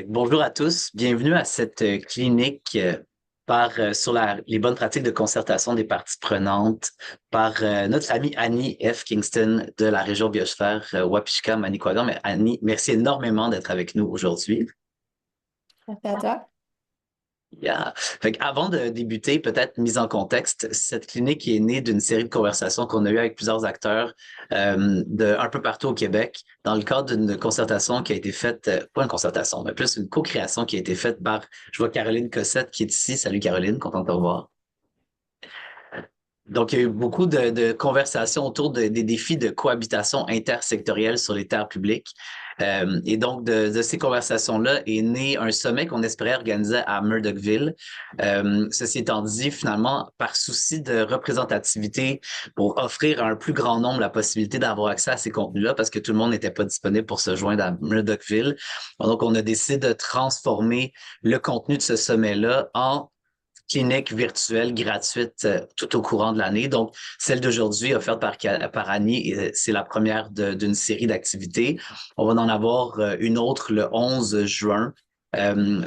Bonjour à tous, bienvenue à cette clinique sur les bonnes pratiques de concertation des parties prenantes par notre amie Annie F. Kingston de la région biosphère Wapishka Manicouagan. Mais Annie, merci énormément d'être avec nous aujourd'hui. Merci à toi. Yeah. Avant de débuter, peut-être mise en contexte, cette clinique est née d'une série de conversations qu'on a eues avec plusieurs acteurs un peu partout au Québec, dans le cadre d'une concertation qui a été faite, pas une concertation, mais plus une co-création qui a été faite par, je vois Caroline Cossette qui est ici. Salut Caroline, content de te revoir. Donc, il y a eu beaucoup de conversations autour des défis de cohabitation intersectorielle sur les terres publiques. Et donc, de ces conversations-là est né un sommet qu'on espérait organiser à Murdochville. Ceci étant dit, finalement, par souci de représentativité, pour offrir à un plus grand nombre la possibilité d'avoir accès à ces contenus-là, parce que tout le monde n'était pas disponible pour se joindre à Murdochville. Donc, on a décidé de transformer le contenu de ce sommet-là en clinique virtuelle gratuite tout au courant de l'année. Donc, celle d'aujourd'hui offerte par Annie, c'est la première d'une série d'activités. On va en avoir une autre le 11 juin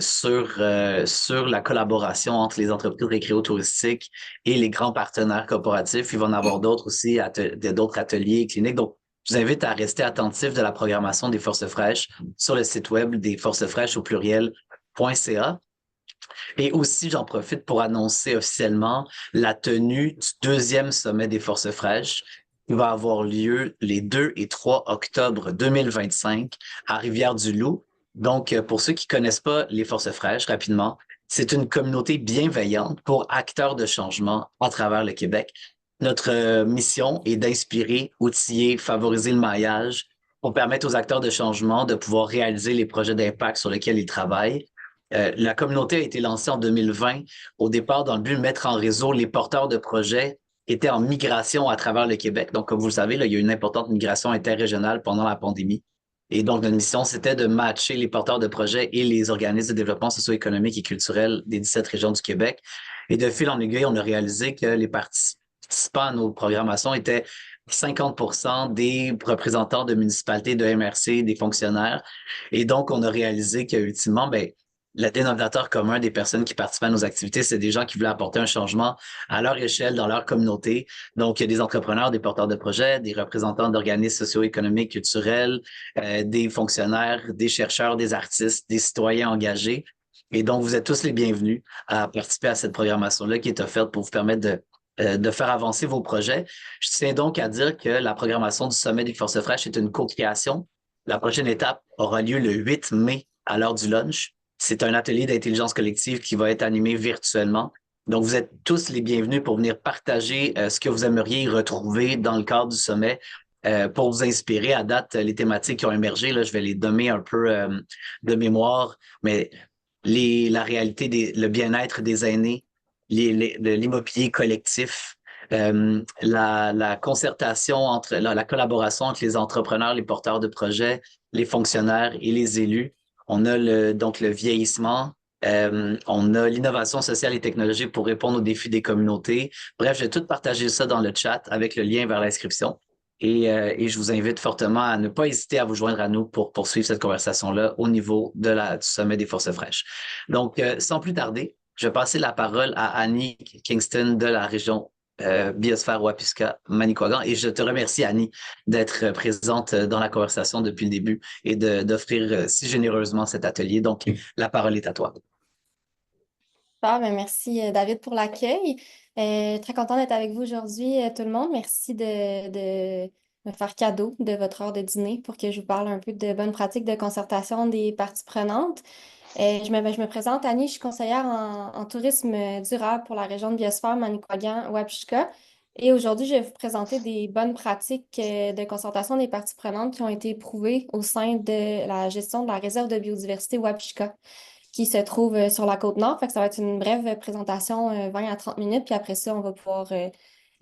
sur la collaboration entre les entreprises récréotouristiques et les grands partenaires corporatifs. Il va en avoir d'autres aussi, d'autres ateliers et cliniques. Donc, je vous invite à rester attentif de la programmation des Forces fraîches sur le site web des Forces fraîches au pluriel.ca. Et aussi, j'en profite pour annoncer officiellement la tenue du deuxième sommet des Forces fraîches qui va avoir lieu les 2 et 3 octobre 2025 à Rivière-du-Loup. Donc, pour ceux qui connaissent pas les Forces fraîches, rapidement, c'est une communauté bienveillante pour acteurs de changement à travers le Québec. Notre mission est d'inspirer, outiller, favoriser le maillage pour permettre aux acteurs de changement de pouvoir réaliser les projets d'impact sur lesquels ils travaillent. La communauté a été lancée en 2020, au départ dans le but de mettre en réseau les porteurs de projets qui étaient en migration à travers le Québec. Donc, comme vous le savez, là, il y a eu une importante migration interrégionale pendant la pandémie. Et donc, notre mission, c'était de matcher les porteurs de projets et les organismes de développement socio-économique et culturel des 17 régions du Québec. Et de fil en aiguille, on a réalisé que les participants à nos programmations étaient 50% des représentants de municipalités, de MRC, des fonctionnaires. Et donc, on a réalisé qu'ultimement, ben, le dénominateur commun des personnes qui participent à nos activités, c'est des gens qui voulaient apporter un changement à leur échelle, dans leur communauté. Donc, il y a des entrepreneurs, des porteurs de projets, des représentants d'organismes socio-économiques, culturels, des fonctionnaires, des chercheurs, des artistes, des citoyens engagés. Et donc, vous êtes tous les bienvenus à participer à cette programmation-là qui est offerte pour vous permettre de faire avancer vos projets. Je tiens donc à dire que la programmation du Sommet des Forces fraîches est une co-création. La prochaine étape aura lieu le 8 mai à l'heure du lunch. C'est un atelier d'intelligence collective qui va être animé virtuellement. Donc, vous êtes tous les bienvenus pour venir partager ce que vous aimeriez y retrouver dans le cadre du sommet pour vous inspirer. À date, les thématiques qui ont émergé, là, je vais les nommer un peu de mémoire, mais la réalité, le bien-être des aînés, l'immobilier collectif, la concertation entre la collaboration entre les entrepreneurs, les porteurs de projets, les fonctionnaires et les élus. On a donc le vieillissement. On a l'innovation sociale et technologique pour répondre aux défis des communautés. Bref, je vais tout partager ça dans le chat avec le lien vers l'inscription. Et je vous invite fortement à ne pas hésiter à vous joindre à nous pour poursuivre cette conversation-là au niveau du Sommet des Forces fraîches. Donc, sans plus tarder, je vais passer la parole à Annie Kingston de la région Biosphère Wapiska Manicouagan. Et je te remercie, Annie, d'être présente dans la conversation depuis le début et d'offrir si généreusement cet atelier. Donc, la parole est à toi. Ah, ben merci David pour l'accueil. Très contente d'être avec vous aujourd'hui, tout le monde. Merci de me faire cadeau de votre heure de dîner pour que je vous parle un peu de bonnes pratiques de concertation des parties prenantes. Je me présente, Annie, je suis conseillère en tourisme durable pour la région de Biosphère, Manicouagan, Et aujourd'hui, je vais vous présenter des bonnes pratiques de concertation des parties prenantes qui ont été éprouvées au sein de la gestion de la réserve de biodiversité Wapishka, qui se trouve sur la côte nord. Fait que ça va être une brève présentation, 20 à 30 minutes, puis après ça, on va pouvoir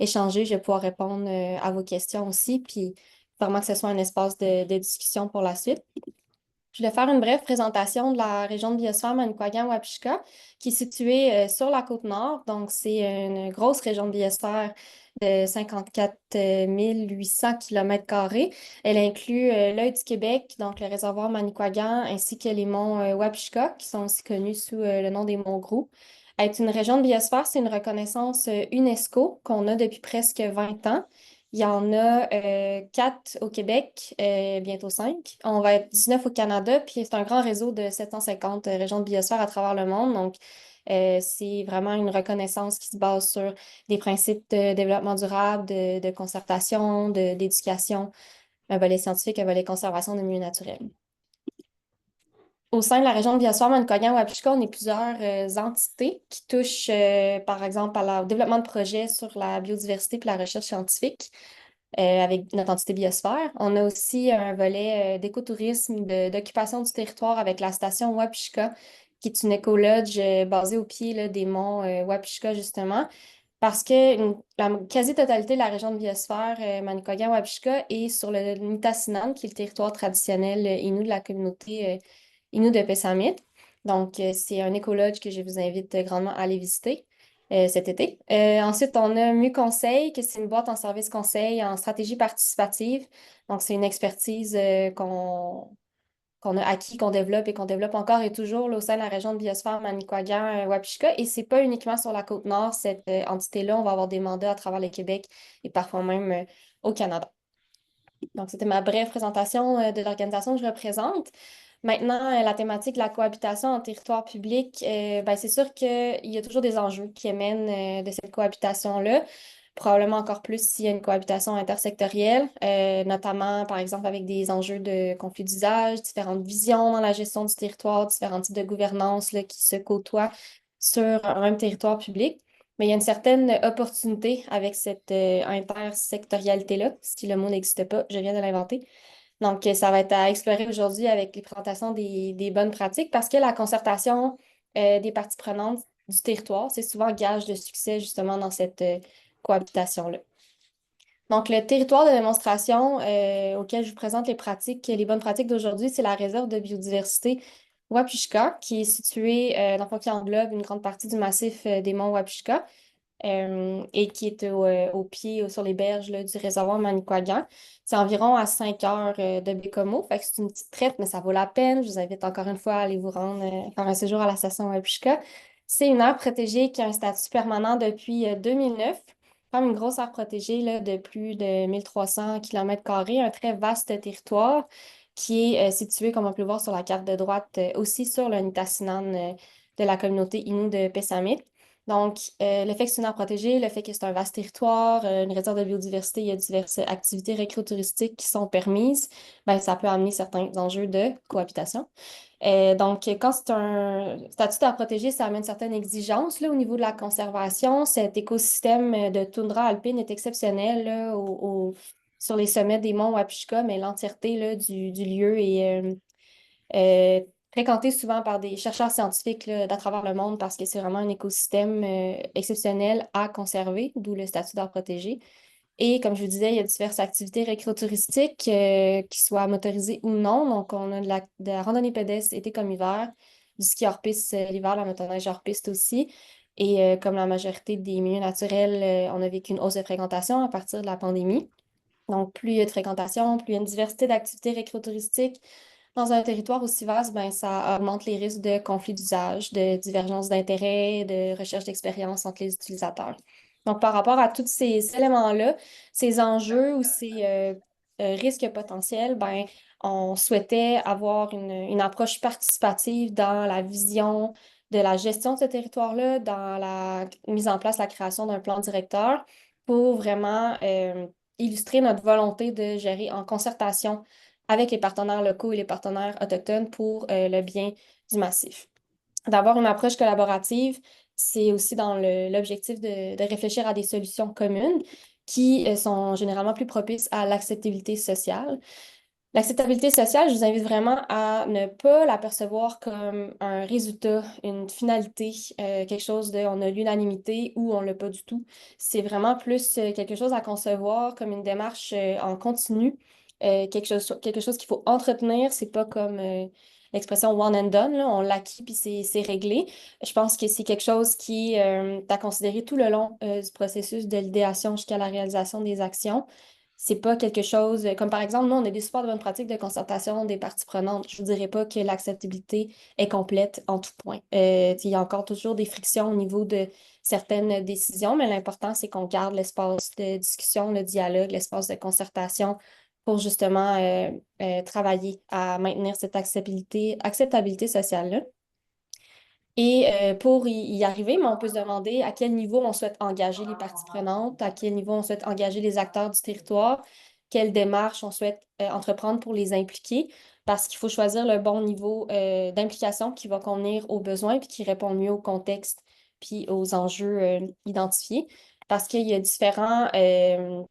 échanger. Je vais pouvoir répondre à vos questions aussi, puis vraiment que ce soit un espace de discussion pour la suite. Je vais faire une brève présentation de la région de biosphère Manicouagan-Wapishka, qui est située sur la côte nord. Donc, c'est une grosse région de biosphère de 54 800 km². Elle inclut l'œil du Québec, donc le réservoir Manicouagan, ainsi que les monts Wapishka, qui sont aussi connus sous le nom des monts Gros. Être une région de biosphère, c'est une reconnaissance UNESCO qu'on a depuis presque 20 ans. Il y en a 4 au Québec, bientôt 5. On va être 19 au Canada, puis c'est un grand réseau de 750 régions de biosphère à travers le monde. Donc, c'est vraiment une reconnaissance qui se base sur des principes de développement durable, de concertation, d'éducation, un volet scientifique, un volet conservation des milieux naturels. Au sein de la région de biosphère Manicouagan-Wapishka, on est plusieurs entités qui touchent, par exemple, au développement de projets sur la biodiversité et la recherche scientifique avec notre entité biosphère. On a aussi un volet d'écotourisme, d'occupation du territoire avec la station Wapishka, qui est une écolodge basée au pied là, des monts Wapishka, justement, parce que la quasi-totalité de la région de biosphère Manicouagan-Wapishka est sur le Nitassinan, qui est le territoire traditionnel Innu de la communauté Innu de Pessamit. Donc, c'est un écolodge que je vous invite grandement à aller visiter cet été. Ensuite, on a Mu Conseil, que c'est une boîte en service conseil en stratégie participative. Donc, c'est une expertise qu'on a acquis, qu'on développe et qu'on développe encore et toujours là, au sein de la région de biosphère Manicouagan-Wapishka. Et c'est pas uniquement sur la côte nord, cette entité-là. On va avoir des mandats à travers le Québec et parfois même au Canada. Donc, c'était ma brève présentation de l'organisation que je représente. Maintenant, la thématique de la cohabitation en territoire public, ben, c'est sûr qu'il y a toujours des enjeux qui émènent de cette cohabitation-là. Probablement encore plus s'il y a une cohabitation intersectorielle, notamment, par exemple, avec des enjeux de conflit d'usage, différentes visions dans la gestion du territoire, différents types de gouvernance là, qui se côtoient sur un même territoire public. Mais il y a une certaine opportunité avec cette intersectorialité-là. Si le mot n'existe pas, je viens de l'inventer. Donc, ça va être à explorer aujourd'hui avec les présentations des bonnes pratiques parce que la concertation des parties prenantes du territoire, c'est souvent gage de succès justement dans cette cohabitation-là. Donc, le territoire de démonstration auquel je vous présente les bonnes pratiques d'aujourd'hui, c'est la réserve de biodiversité Wapishka, qui est située, dans le fond, qui englobe une grande partie du massif des monts Wapishka et qui est au pied, sur les berges là, du réservoir Manicouagan. C'est environ à 5 heures de Bécomo. Fait que c'est une petite traite, mais ça vaut la peine. Je vous invite encore une fois à aller vous rendre faire un séjour à la station Wapishka. C'est une aire protégée qui a un statut permanent depuis 2009. Comme une grosse aire protégée là, de plus de 1300 km², un très vaste territoire qui est situé, comme on peut le voir sur la carte de droite, aussi sur le Nitassinan de la communauté Innu de Pessamit. Donc, le fait que c'est une aire protégée, le fait que c'est un vaste territoire, une réserve de biodiversité, il y a diverses activités récréotouristiques qui sont permises, ben, ça peut amener certains enjeux de cohabitation. Donc, quand c'est un statut d'aire protégée, ça amène certaines exigences là, au niveau de la conservation. Cet écosystème de toundra alpine est exceptionnel là, sur les sommets des monts Wapishka, mais l'entièreté là, du lieu est euh, fréquenté souvent par des chercheurs scientifiques là, d'à travers le monde parce que c'est vraiment un écosystème exceptionnel à conserver, d'où le statut d'aire protégé. Et comme je vous disais, il y a diverses activités récréotouristiques, qui soient motorisées ou non. Donc, on a de la randonnée pédestre été comme hiver, du ski hors-piste l'hiver, la motoneige hors-piste aussi. Et comme la majorité des milieux naturels, on a vécu une hausse de fréquentation à partir de la pandémie. Donc, plus il y a de fréquentation, plus il y a une diversité d'activités récréotouristiques dans un territoire aussi vaste, ben, ça augmente les risques de conflits d'usage, de divergence d'intérêts, de recherche d'expérience entre les utilisateurs. Donc, par rapport à tous ces éléments-là, ces enjeux ou ces risques potentiels, ben, on souhaitait avoir une approche participative dans la vision de la gestion de ce territoire-là, dans la mise en place, la création d'un plan directeur pour vraiment illustrer notre volonté de gérer en concertation avec les partenaires locaux et les partenaires autochtones pour le bien du massif. D'avoir une approche collaborative, c'est aussi dans l'objectif de réfléchir à des solutions communes qui sont généralement plus propices à l'acceptabilité sociale. L'acceptabilité sociale, je vous invite vraiment à ne pas la percevoir comme un résultat, une finalité, quelque chose de on a l'unanimité ou on l'a pas du tout. C'est vraiment plus quelque chose à concevoir comme une démarche en continu quelque chose qu'il faut entretenir. C'est pas comme l'expression one and done, là, on l'acquis puis c'est réglé. Je pense que c'est quelque chose qui est à considérer tout le long du processus de l'idéation jusqu'à la réalisation des actions. C'est pas quelque chose, comme par exemple, nous, on a des supports de bonne pratique de concertation des parties prenantes. Je ne dirais pas que l'acceptabilité est complète en tout point. Il y a encore toujours des frictions au niveau de certaines décisions, mais l'important, c'est qu'on garde l'espace de discussion, le dialogue, l'espace de concertation pour justement travailler à maintenir cette acceptabilité sociale-là. Et pour y arriver, mais on peut se demander à quel niveau on souhaite engager les parties prenantes, à quel niveau on souhaite engager les acteurs du territoire, quelles démarches on souhaite entreprendre pour les impliquer, parce qu'il faut choisir le bon niveau d'implication qui va convenir aux besoins puis qui répond mieux au contexte puis aux enjeux identifiés. Parce qu'il y a différents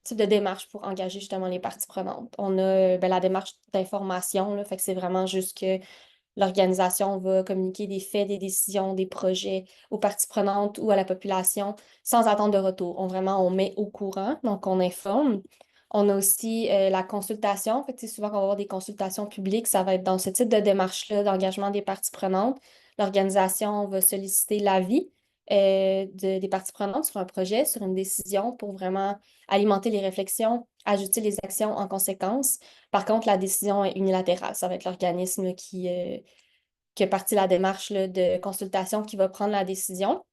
types de démarches pour engager justement les parties prenantes. On a la démarche d'information, là, fait que c'est vraiment juste que l'organisation va communiquer des faits, des décisions, des projets aux parties prenantes ou à la population sans attendre de retour. On met au courant, donc on informe. On a aussi la consultation. Fait que, souvent, quand on va avoir des consultations publiques, ça va être dans ce type de démarche-là d'engagement des parties prenantes. L'organisation va solliciter l'avis des parties prenantes sur un projet, sur une décision pour vraiment alimenter les réflexions, ajuster les actions en conséquence. Par contre, la décision est unilatérale. Ça va être l'organisme qui a parti la démarche là, de consultation qui va prendre la décision.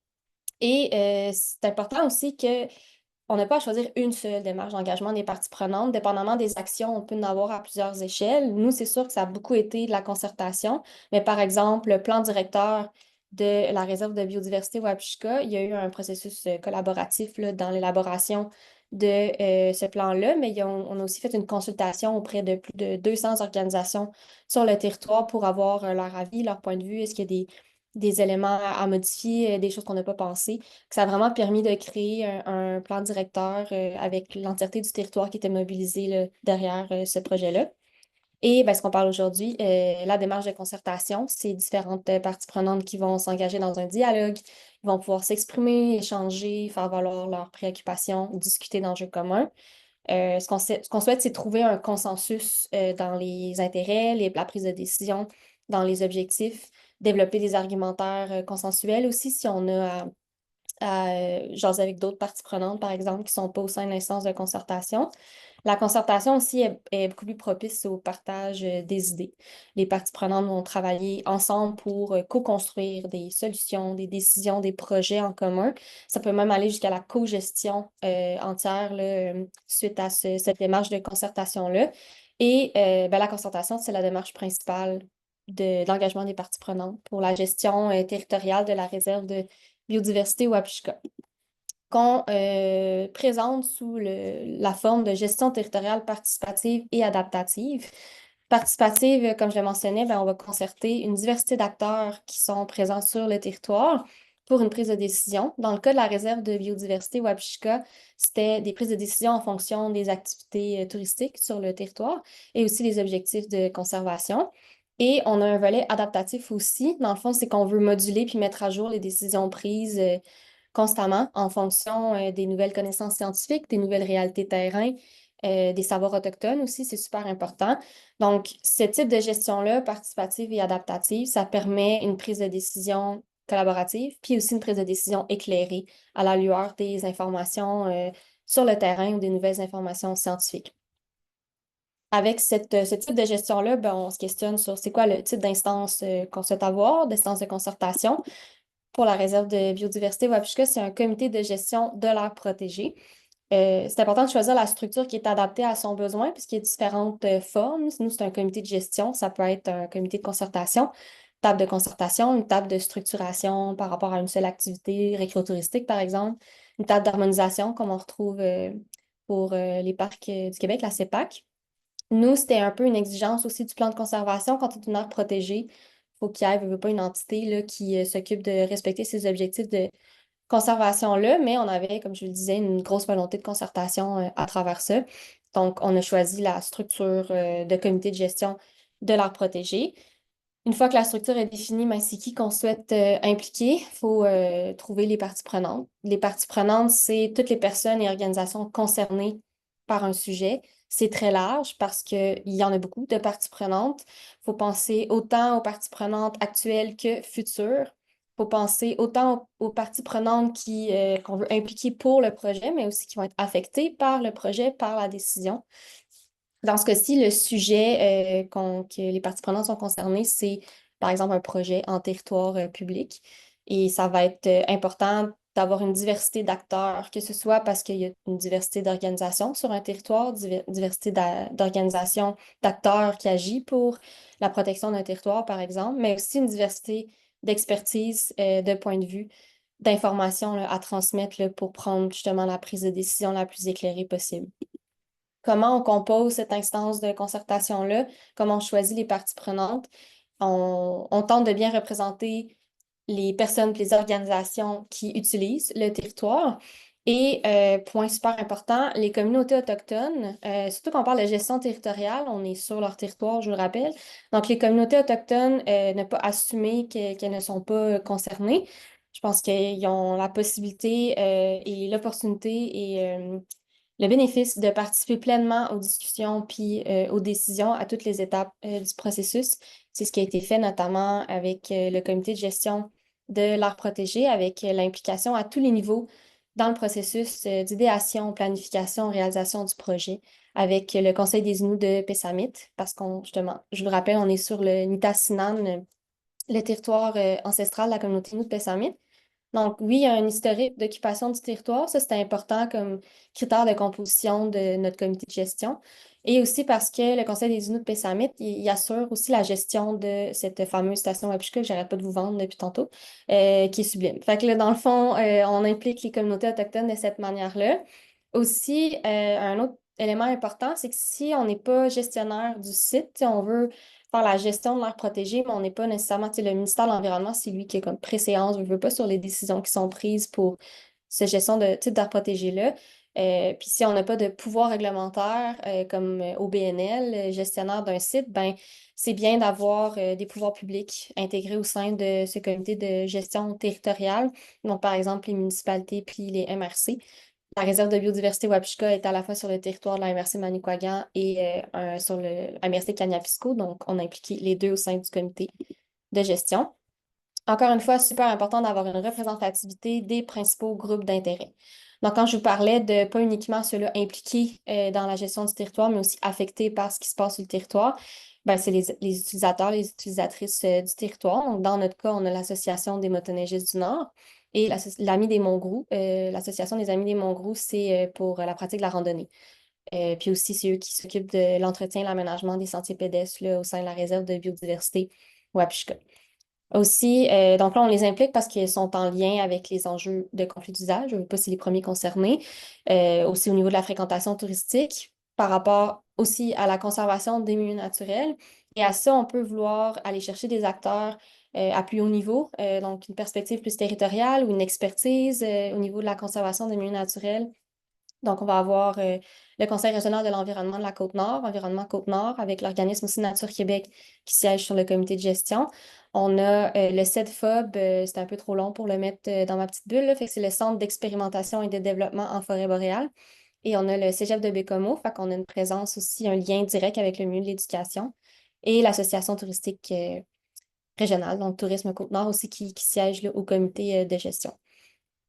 Et c'est important aussi que on n'a pas à choisir une seule démarche d'engagement des parties prenantes. Dépendamment des actions, on peut en avoir à plusieurs échelles. Nous, c'est sûr que ça a beaucoup été de la concertation, mais par exemple, le plan directeur de la réserve de biodiversité Wapishka, il y a eu un processus collaboratif là, dans l'élaboration de ce plan-là, mais on a aussi fait une consultation auprès de plus de 200 organisations sur le territoire pour avoir leur avis, leur point de vue. Est-ce qu'il y a des éléments à modifier, des choses qu'on n'a pas pensées? Ça a vraiment permis de créer un plan directeur avec l'entièreté du territoire qui était mobilisé là, derrière ce projet-là. Et ben, ce qu'on parle aujourd'hui, la démarche de concertation, c'est différentes parties prenantes qui vont s'engager dans un dialogue, ils vont pouvoir s'exprimer, échanger, faire valoir leurs préoccupations, discuter d'enjeux communs. Ce qu'on souhaite, c'est trouver un consensus dans les intérêts, la prise de décision, dans les objectifs, développer des argumentaires consensuels aussi si on a jaser avec d'autres parties prenantes, par exemple, qui ne sont pas au sein de l'instance de concertation. La concertation aussi est beaucoup plus propice au partage des idées. Les parties prenantes vont travailler ensemble pour co-construire des solutions, des décisions, des projets en commun. Ça peut même aller jusqu'à la co-gestion entière là, suite à cette démarche de concertation-là. Et la concertation, c'est la démarche principale d'engagement des parties prenantes pour la gestion territoriale de la réserve de biodiversité Wapishka, qu'on présente sous la forme de gestion territoriale participative et adaptative. Participative, comme je le mentionnais, ben, on va concerter une diversité d'acteurs qui sont présents sur le territoire pour une prise de décision. Dans le cas de la réserve de biodiversité Wapishka, c'était des prises de décision en fonction des activités touristiques sur le territoire et aussi des objectifs de conservation. Et on a un volet adaptatif aussi. Dans le fond, c'est qu'on veut moduler puis mettre à jour les décisions prises constamment en fonction des nouvelles connaissances scientifiques, des nouvelles réalités terrain, des savoirs autochtones aussi, c'est super important. Donc, ce type de gestion-là, participative et adaptative, ça permet une prise de décision collaborative, puis aussi une prise de décision éclairée à la lueur des informations sur le terrain ou des nouvelles informations scientifiques. Avec ce type de gestion-là, ben, on se questionne sur c'est quoi le type d'instance qu'on souhaite avoir, d'instance de concertation. Pour la réserve de biodiversité Wapishka, c'est un comité de gestion de l'aire protégée. C'est important de choisir la structure qui est adaptée à son besoin, puisqu'il y a différentes formes. Nous, c'est un comité de gestion, ça peut être un comité de concertation, table de concertation, une table de structuration par rapport à une seule activité récréotouristique, par exemple, une table d'harmonisation, comme on retrouve pour les parcs du Québec, la CEPAC. Nous, c'était un peu une exigence aussi du plan de conservation. Quand on est une aire protégée, il faut qu'il y ait, veut pas, une entité là, qui s'occupe de respecter ces objectifs de conservation-là, mais on avait, comme je le disais, une grosse volonté de concertation à travers ça. Donc, on a choisi la structure de comité de gestion de l'aire protégée. Une fois que la structure est définie, ben, c'est qui qu'on souhaite impliquer, il faut trouver les parties prenantes. Les parties prenantes, c'est toutes les personnes et organisations concernées par un sujet. c'est très large parce qu'il y en a beaucoup de parties prenantes. Il faut penser autant aux parties prenantes actuelles que futures. Il faut penser autant aux parties prenantes qu'on veut impliquer pour le projet, mais aussi qui vont être affectées par le projet, par la décision. Dans ce cas-ci, le sujet que les parties prenantes sont concernées, c'est par exemple un projet en territoire public. Et ça va être important d'avoir une diversité d'acteurs, que ce soit parce qu'il y a une diversité d'organisations sur un territoire, diversité d'organisations, d'acteurs qui agissent pour la protection d'un territoire, par exemple, mais aussi une diversité d'expertise, de points de vue, d'informations là, à transmettre là, pour prendre justement la prise de décision la plus éclairée possible. Comment on compose cette instance de concertation-là, comment on choisit les parties prenantes. On tente de bien représenter les personnes, les organisations qui utilisent le territoire. Et point super important, les communautés autochtones, surtout quand on parle de gestion territoriale, on est sur leur territoire, je vous le rappelle. Donc, les communautés autochtones, ne pas assumer qu'elles ne sont pas concernées. Je pense qu'ils ont la possibilité et l'opportunité et le bénéfice de participer pleinement aux discussions puis aux décisions à toutes les étapes du processus. C'est ce qui a été fait notamment avec le comité de gestion de l'art protégé, avec l'implication à tous les niveaux dans le processus d'idéation, planification, réalisation du projet, avec le Conseil des Inuits de Pessamit, parce qu'on, justement, je vous le rappelle, on est sur le Nitassinan, le territoire ancestral de la communauté Inuit de Pessamit. Donc, oui, il y a un historique d'occupation du territoire. Ça, c'est important comme critère de composition de notre comité de gestion. Et aussi parce que le Conseil des Inuits de Pessamit, il assure aussi la gestion de cette fameuse station Wapishka que j'arrête pas de vous vendre depuis tantôt, qui est sublime. Fait que là, dans le fond, on implique les communautés autochtones de cette manière-là. Aussi, un autre élément important, c'est que si on n'est pas gestionnaire du site, on veut faire la gestion de l'air protégé, mais on n'est pas nécessairement, le ministère de l'Environnement, c'est lui qui est comme préséance, je veux pas sur les décisions qui sont prises pour cette gestion de type d'air protégé-là. Puis si on n'a pas de pouvoir réglementaire comme au BNL, gestionnaire d'un site, ben c'est bien d'avoir des pouvoirs publics intégrés au sein de ce comité de gestion territoriale. Donc, par exemple, les municipalités puis les MRC. La réserve de biodiversité Wapishka est à la fois sur le territoire de la MRC Manicouagan et sur le MRC Kaniapisco. Donc, on a impliqué les deux au sein du comité de gestion. Encore une fois, super important d'avoir une représentativité des principaux groupes d'intérêt. Donc, quand je vous parlais de pas uniquement ceux-là impliqués dans la gestion du territoire, mais aussi affectés par ce qui se passe sur le territoire, ben, c'est les utilisateurs, les utilisatrices du territoire. Donc, dans notre cas, on a l'Association des motoneigistes du Nord et l'Ami des Monts-Groux. L'Association des Amis des Monts-Groux, c'est pour la pratique de la randonnée. Puis aussi, c'est eux qui s'occupent de l'entretien et l'aménagement des sentiers pédestres là, au sein de la réserve de biodiversité Wapishka. Aussi, donc là, on les implique parce qu'ils sont en lien avec les enjeux de conflit d'usage. Je ne sais pas si les premiers concernés. Aussi au niveau de la fréquentation touristique, par rapport aussi à la conservation des milieux naturels. Et à ça, on peut vouloir aller chercher des acteurs à plus haut niveau, donc une perspective plus territoriale ou une expertise au niveau de la conservation des milieux naturels. Donc, on va avoir le Conseil régional de l'environnement de la Côte-Nord, Environnement Côte-Nord, avec l'organisme aussi Nature Québec qui siège sur le comité de gestion. On a le CEDFOB, c'est un peu trop long pour le mettre dans ma petite bulle, là, fait que c'est le Centre d'expérimentation et de développement en forêt boréale. Et on a le Cégep de Bécomo, fait qu'on a une présence aussi, un lien direct avec le milieu de l'éducation. Et l'Association touristique régionale, donc Tourisme Côte-Nord aussi, qui siège là, au comité de gestion.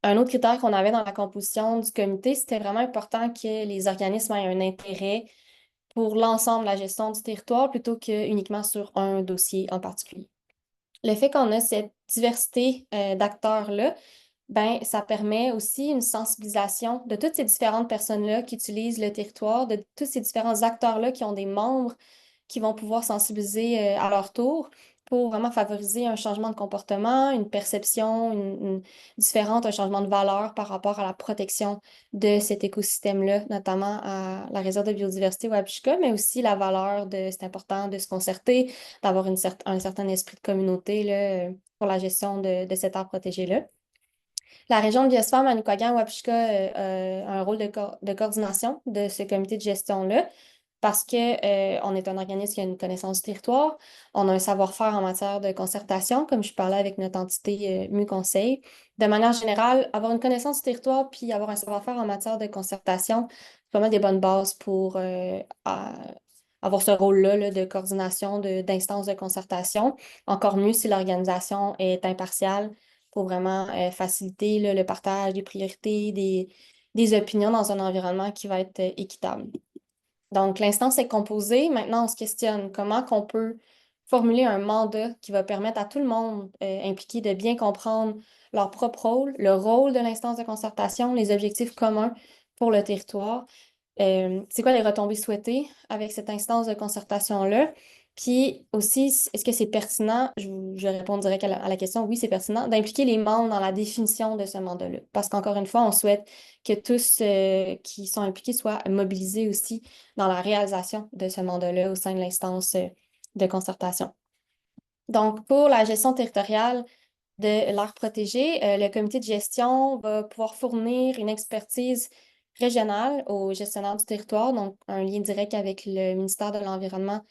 Un autre critère qu'on avait dans la composition du comité, c'était vraiment important que les organismes aient un intérêt pour l'ensemble de la gestion du territoire plutôt que uniquement sur un dossier en particulier. Le fait qu'on a cette diversité d'acteurs-là, ben, ça permet aussi une sensibilisation de toutes ces différentes personnes-là qui utilisent le territoire, de tous ces différents acteurs-là qui ont des membres qui vont pouvoir sensibiliser à leur tour pour vraiment favoriser un changement de comportement, une perception différente, un changement de valeur par rapport à la protection de cet écosystème-là, notamment à la réserve de biodiversité Wabishka, mais aussi la valeur de, c'est important de se concerter, d'avoir un certain esprit de communauté là, pour la gestion de cet art protégé-là. La région de biosphère Manicouagan-Wapishka a un rôle de coordination de ce comité de gestion-là parce que on est un organisme qui a une connaissance du territoire, on a un savoir-faire en matière de concertation, comme je parlais avec notre entité MUConseil. De manière générale, avoir une connaissance du territoire puis avoir un savoir-faire en matière de concertation, vraiment des bonnes bases pour avoir ce rôle-là là, de coordination d'instances de concertation. Encore mieux si l'organisation est impartiale pour vraiment faciliter là, le partage des priorités, des opinions dans un environnement qui va être équitable. Donc, l'instance est composée. Maintenant, on se questionne comment qu'on peut formuler un mandat qui va permettre à tout le monde impliqué de bien comprendre leur propre rôle, le rôle de l'instance de concertation, les objectifs communs pour le territoire. C'est quoi les retombées souhaitées avec cette instance de concertation-là? Puis aussi, est-ce que c'est pertinent? Je réponds direct à la question, oui, c'est pertinent, d'impliquer les membres dans la définition de ce mandat-là. Parce qu'encore une fois, on souhaite que tous qui sont impliqués soient mobilisés aussi dans la réalisation de ce mandat-là au sein de l'instance de concertation. Donc, pour la gestion territoriale de l'aire protégée, le comité de gestion va pouvoir fournir une expertise régionale aux gestionnaires du territoire, donc un lien direct avec le ministère de l'Environnement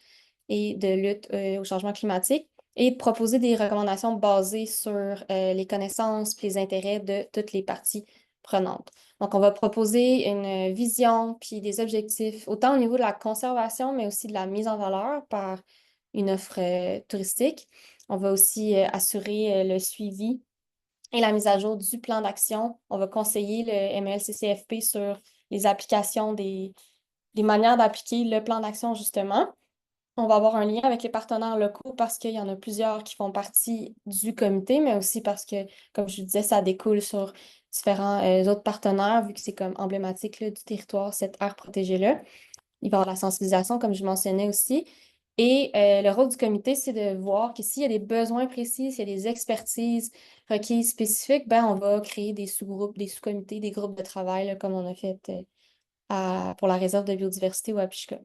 et de lutte au changement climatique, et de proposer des recommandations basées sur les connaissances et les intérêts de toutes les parties prenantes. Donc, on va proposer une vision puis des objectifs, autant au niveau de la conservation, mais aussi de la mise en valeur par une offre touristique. On va aussi assurer le suivi et la mise à jour du plan d'action. On va conseiller le MELCCFP sur les applications des manières d'appliquer le plan d'action, justement. On va avoir un lien avec les partenaires locaux parce qu'il y en a plusieurs qui font partie du comité, mais aussi parce que, comme je vous disais, ça découle sur différents autres partenaires, vu que c'est comme emblématique là, du territoire, cette aire protégée-là. Il va y avoir la sensibilisation, comme je mentionnais aussi. Et le rôle du comité, c'est de voir que s'il y a des besoins précis, s'il y a des expertises requises spécifiques, ben, on va créer des sous-groupes, des sous-comités, des groupes de travail, là, comme on a fait pour la réserve de biodiversité ou à Pichka.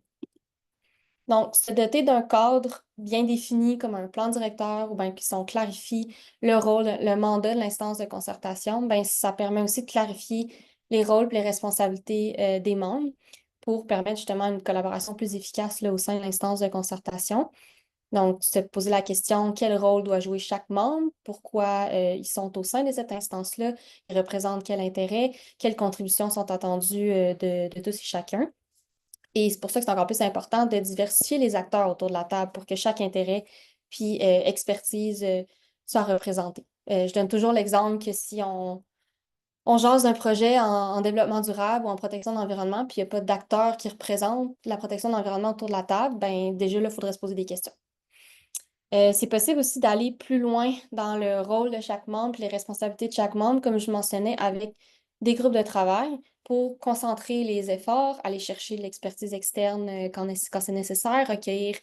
Donc, se doter d'un cadre bien défini comme un plan directeur ou bien qui sont clarifie le rôle, le mandat de l'instance de concertation, ben, ça permet aussi de clarifier les rôles et les responsabilités des membres pour permettre justement une collaboration plus efficace là, au sein de l'instance de concertation. Donc, se poser la question, quel rôle doit jouer chaque membre, pourquoi ils sont au sein de cette instance-là, ils représentent quel intérêt, quelles contributions sont attendues de tous et chacun. Et c'est pour ça que c'est encore plus important de diversifier les acteurs autour de la table pour que chaque intérêt puis expertise soit représenté. Je donne toujours l'exemple que si on jase d'un projet en développement durable ou en protection de l'environnement, puis il n'y a pas d'acteurs qui représentent la protection de l'environnement autour de la table, ben déjà là, il faudrait se poser des questions. C'est possible aussi d'aller plus loin dans le rôle de chaque membre, les responsabilités de chaque membre, comme je mentionnais, avec des groupes de travail pour concentrer les efforts, aller chercher de l'expertise externe quand c'est nécessaire, recueillir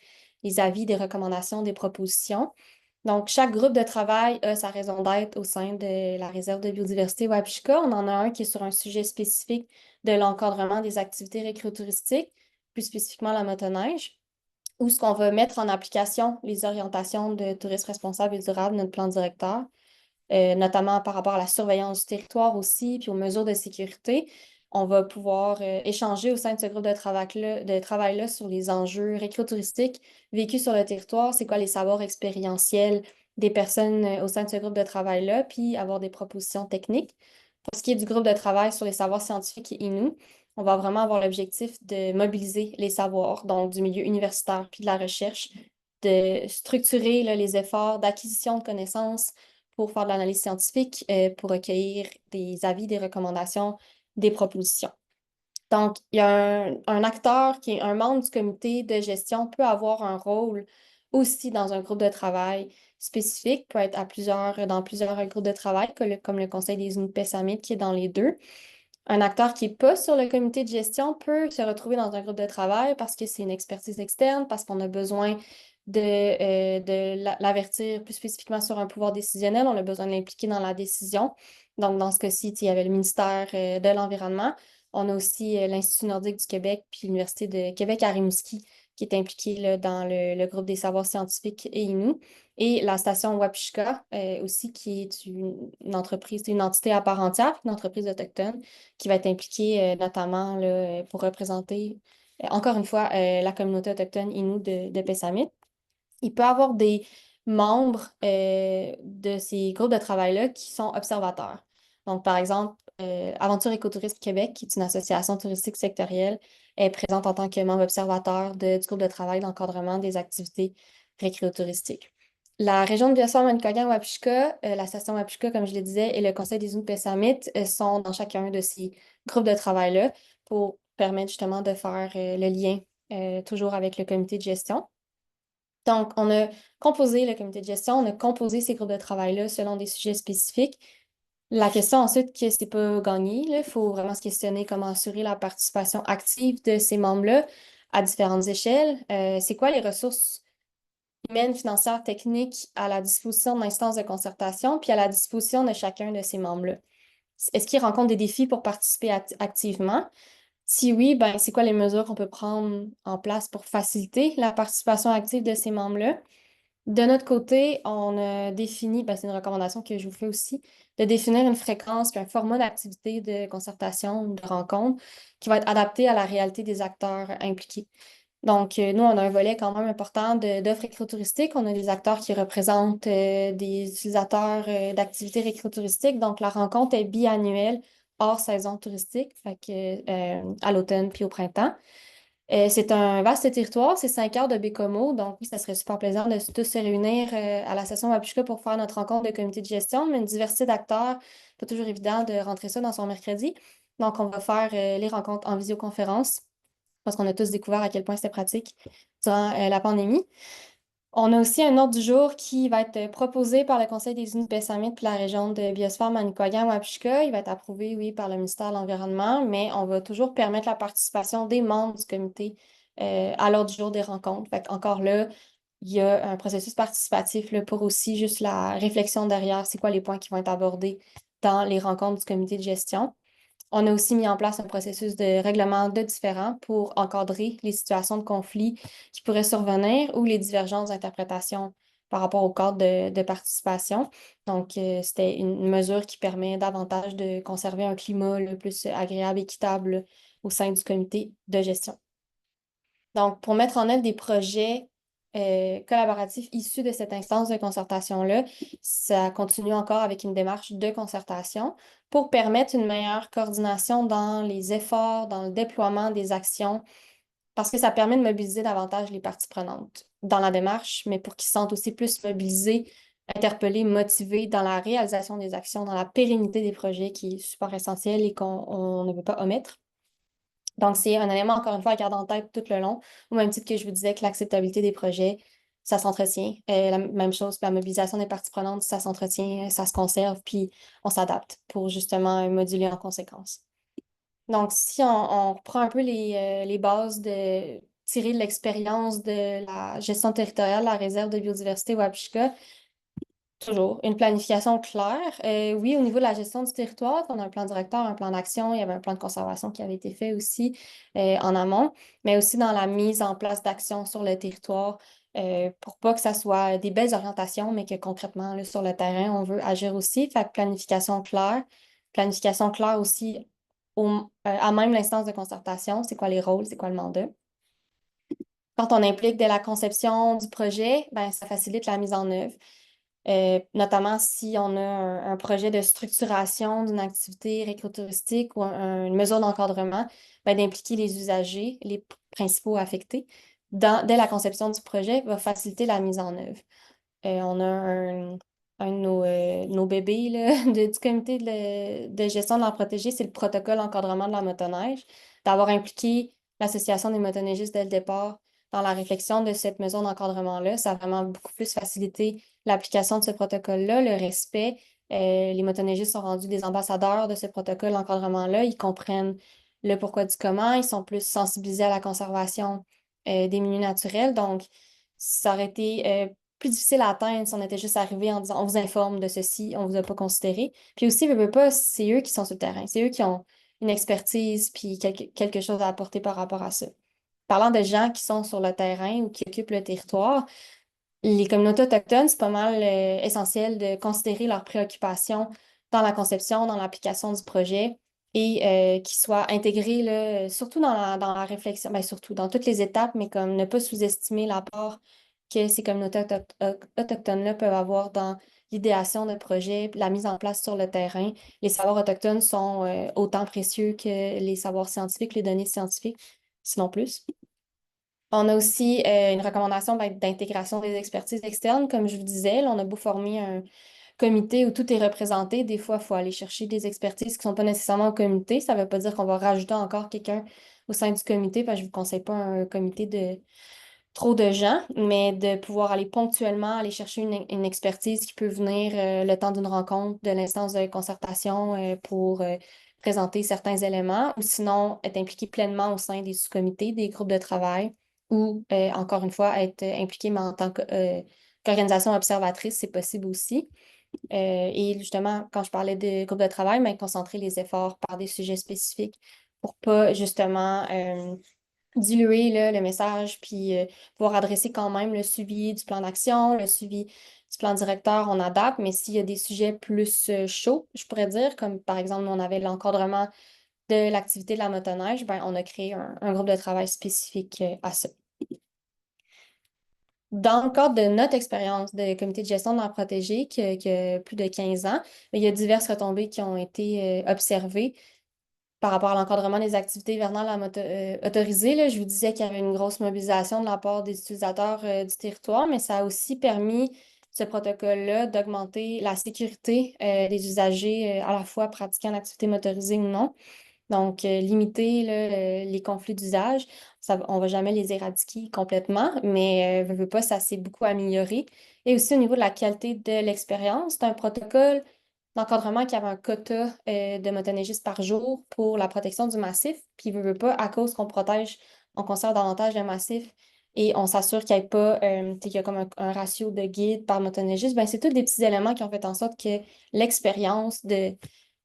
les avis, des recommandations, des propositions. Donc, chaque groupe de travail a sa raison d'être au sein de la réserve de biodiversité Wapishka. On en a un qui est sur un sujet spécifique de l'encadrement des activités récréotouristiques, plus spécifiquement la motoneige, où ce qu'on va mettre en application les orientations de tourisme responsable et durable, notre plan directeur, notamment par rapport à la surveillance du territoire aussi, puis aux mesures de sécurité. On va pouvoir échanger au sein de ce groupe de travail-là sur les enjeux récréotouristiques vécus sur le territoire, c'est quoi les savoirs expérientiels des personnes au sein de ce groupe de travail-là, puis avoir des propositions techniques. Pour ce qui est du groupe de travail sur les savoirs scientifiques et Innu, on va vraiment avoir l'objectif de mobiliser les savoirs, donc du milieu universitaire puis de la recherche, de structurer là, les efforts d'acquisition de connaissances pour faire de l'analyse scientifique, pour recueillir des avis, des recommandations, des propositions. Donc, il y a un acteur qui est un membre du comité de gestion peut avoir un rôle aussi dans un groupe de travail spécifique, peut être dans plusieurs groupes de travail, comme le Conseil des Inuit qui est dans les deux. Un acteur qui n'est pas sur le comité de gestion peut se retrouver dans un groupe de travail parce que c'est une expertise externe, parce qu'on a besoin de l'avertir plus spécifiquement sur un pouvoir décisionnel, on a besoin de l'impliquer dans la décision. Donc, dans ce cas-ci, il y avait le ministère de l'Environnement. On a aussi l'Institut nordique du Québec puis l'Université de Québec à Rimouski qui est impliquée là, dans le groupe des savoirs scientifiques et Innu. Et la station Wapishka aussi, qui est une entreprise, une entité à part entière, une entreprise autochtone qui va être impliquée notamment là, pour représenter, encore une fois, la communauté autochtone Innu de Pessamit. Il peut y avoir des membres de ces groupes de travail-là qui sont observateurs. Donc, par exemple, Aventure Écotourisme Québec, qui est une association touristique sectorielle, est présente en tant que membre observateur du groupe de travail d'encadrement des activités récréotouristiques. La région de Biosphère-Manicouagan-Wapishka, la station Wapishka, comme je le disais, et le Conseil des Inuits-Pessamit sont dans chacun de ces groupes de travail-là pour permettre justement de faire le lien toujours avec le comité de gestion. Donc, on a composé le comité de gestion, on a composé ces groupes de travail-là selon des sujets spécifiques. La question ensuite, que c'est pas gagné, il faut vraiment se questionner comment assurer la participation active de ces membres-là à différentes échelles. C'est quoi les ressources humaines, financières, techniques à la disposition de l'instance de concertation, puis à la disposition de chacun de ces membres-là? Est-ce qu'ils rencontrent des défis pour participer activement? Si oui, ben, c'est quoi les mesures qu'on peut prendre en place pour faciliter la participation active de ces membres-là? De notre côté, on a défini, ben, c'est une recommandation que je vous fais aussi, de définir une fréquence puis un format d'activité de concertation ou de rencontre qui va être adapté à la réalité des acteurs impliqués. Donc, nous, on a un volet quand même important d'offres récréotouristiques. On a des acteurs qui représentent des utilisateurs d'activités récréotouristiques. Donc, la rencontre est biannuelle hors saison touristique, fait que, à l'automne puis au printemps. C'est un vaste territoire, c'est 5 heures de Bécomo, donc oui, ça serait super plaisant de tous se réunir à la station Wapishka pour faire notre rencontre de comité de gestion, mais une diversité d'acteurs, pas toujours évident de rentrer ça dans son mercredi. Donc, on va faire les rencontres en visioconférence parce qu'on a tous découvert à quel point c'était pratique durant la pandémie. On a aussi un ordre du jour qui va être proposé par le Conseil des Inuits-Pessamit puis la région de Biosphère-Manicouagan-Wapishka. Il va être approuvé, oui, par le ministère de l'Environnement, mais on va toujours permettre la participation des membres du comité à l'ordre du jour des rencontres. Fait encore là, il y a un processus participatif là, pour aussi juste la réflexion derrière, c'est quoi les points qui vont être abordés dans les rencontres du comité de gestion. On a aussi mis en place un processus de règlement de différends pour encadrer les situations de conflit qui pourraient survenir ou les divergences d'interprétation par rapport au cadre de participation. Donc, c'était une mesure qui permet davantage de conserver un climat le plus agréable, équitable au sein du comité de gestion. Donc, pour mettre en œuvre des projets collaboratifs issus de cette instance de concertation-là, ça continue encore avec une démarche de concertation pour permettre une meilleure coordination dans les efforts, dans le déploiement des actions, parce que ça permet de mobiliser davantage les parties prenantes dans la démarche, mais pour qu'ils se sentent aussi plus mobilisés, interpellés, motivés dans la réalisation des actions, dans la pérennité des projets qui est super essentiel et qu'on ne veut pas omettre. Donc, c'est un élément, encore une fois, à garder en tête tout le long, au même titre que je vous disais que l'acceptabilité des projets, ça s'entretient. La même chose, la mobilisation des parties prenantes, ça s'entretient, ça se conserve, puis on s'adapte pour justement moduler en conséquence. Donc, si on reprend un peu les bases de tirer de l'expérience de la gestion territoriale de la réserve de biodiversité Wapishka, toujours. Une planification claire. Oui, au niveau de la gestion du territoire, on a un plan directeur, un plan d'action, il y avait un plan de conservation qui avait été fait aussi en amont, mais aussi dans la mise en place d'actions sur le territoire pour pas que ça soit des belles orientations, mais que concrètement, là, sur le terrain, on veut agir aussi. Fait que planification claire aussi à même l'instance de concertation, c'est quoi les rôles, c'est quoi le mandat. Quand on implique dès la conception du projet, ben, ça facilite la mise en œuvre. Notamment si on a un projet de structuration d'une activité récréotouristique ou une mesure d'encadrement, ben, d'impliquer les usagers, les principaux affectés, dès la conception du projet va faciliter la mise en œuvre. On a un de nos bébés là, du comité de gestion de l'art protégé, c'est le protocole d'encadrement de la motoneige, d'avoir impliqué l'Association des motoneigistes dès le départ dans la réflexion de cette mesure d'encadrement-là. Ça a vraiment beaucoup plus facilité l'application de ce protocole-là, le respect. Les motoneigistes sont rendus des ambassadeurs de ce protocole d'encadrement-là. Ils comprennent le pourquoi du comment. Ils sont plus sensibilisés à la conservation des milieux naturels. Donc, ça aurait été plus difficile à atteindre si on était juste arrivé en disant on vous informe de ceci, on vous a pas considéré. Puis aussi, veut pas, c'est eux qui sont sur le terrain. C'est eux qui ont une expertise puis quelque chose à apporter par rapport à ça. Parlant de gens qui sont sur le terrain ou qui occupent le territoire, les communautés autochtones, c'est pas mal essentiel de considérer leurs préoccupations dans la conception, dans l'application du projet et qu'ils soient intégrés, là, surtout dans la réflexion, bien, surtout dans toutes les étapes, mais comme ne pas sous-estimer l'apport que ces communautés autochtones-là peuvent avoir dans l'idéation de projets, la mise en place sur le terrain. Les savoirs autochtones sont autant précieux que les savoirs scientifiques, les données scientifiques, sinon plus. On a aussi une recommandation d'intégration des expertises externes. Comme je vous disais, là, on a beau former un comité où tout est représenté. Des fois, il faut aller chercher des expertises qui ne sont pas nécessairement au comité. Ça ne veut pas dire qu'on va rajouter encore quelqu'un au sein du comité, parce que je ne vous conseille pas un comité de trop de gens, mais de pouvoir aller ponctuellement aller chercher une expertise qui peut venir le temps d'une rencontre de l'instance de concertation pour présenter certains éléments, ou sinon être impliqué pleinement au sein des sous-comités, des groupes de travail, ou encore une fois être impliqué mais en tant qu'organisation observatrice, c'est possible aussi. Et justement, quand je parlais de groupes de travail, mais concentrer les efforts par des sujets spécifiques pour pas justement diluer là, le message, puis pouvoir adresser quand même le suivi du plan d'action, le suivi du plan directeur, on adapte, mais s'il y a des sujets plus chauds, je pourrais dire, comme par exemple, on avait l'encadrement de l'activité de la motoneige, ben, on a créé un groupe de travail spécifique à ça. Dans le cadre de notre expérience de comité de gestion de l'air protégé, qui a plus de 15 ans, il y a diverses retombées qui ont été observées par rapport à l'encadrement des activités hivernales autorisées. Là, je vous disais qu'il y avait une grosse mobilisation de la part des utilisateurs du territoire, mais ça a aussi permis, ce protocole-là, d'augmenter la sécurité des usagers à la fois pratiquant l'activité motorisée ou non. Donc, limiter là, les conflits d'usage, on ne va jamais les éradiquer complètement, mais veut pas, ça s'est beaucoup amélioré. Et aussi au niveau de la qualité de l'expérience, c'est un protocole d'encadrement qui avait un quota de motoneigistes par jour pour la protection du massif. Puis, veut pas, à cause qu'on protège, on conserve davantage le massif et on s'assure qu'il n'y ait pas, qu'il y a comme un ratio de guides par motoneigiste, ben, c'est tous des petits éléments qui ont fait en sorte que l'expérience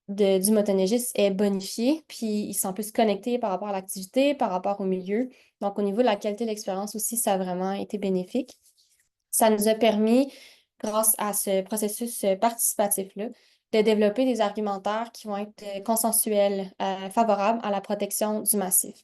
du motoneigiste est bonifié, puis il se sent plus connecté par rapport à l'activité, par rapport au milieu. Donc, au niveau de la qualité de l'expérience aussi, ça a vraiment été bénéfique. Ça nous a permis, grâce à ce processus participatif-là, de développer des argumentaires qui vont être consensuels, favorables à la protection du massif.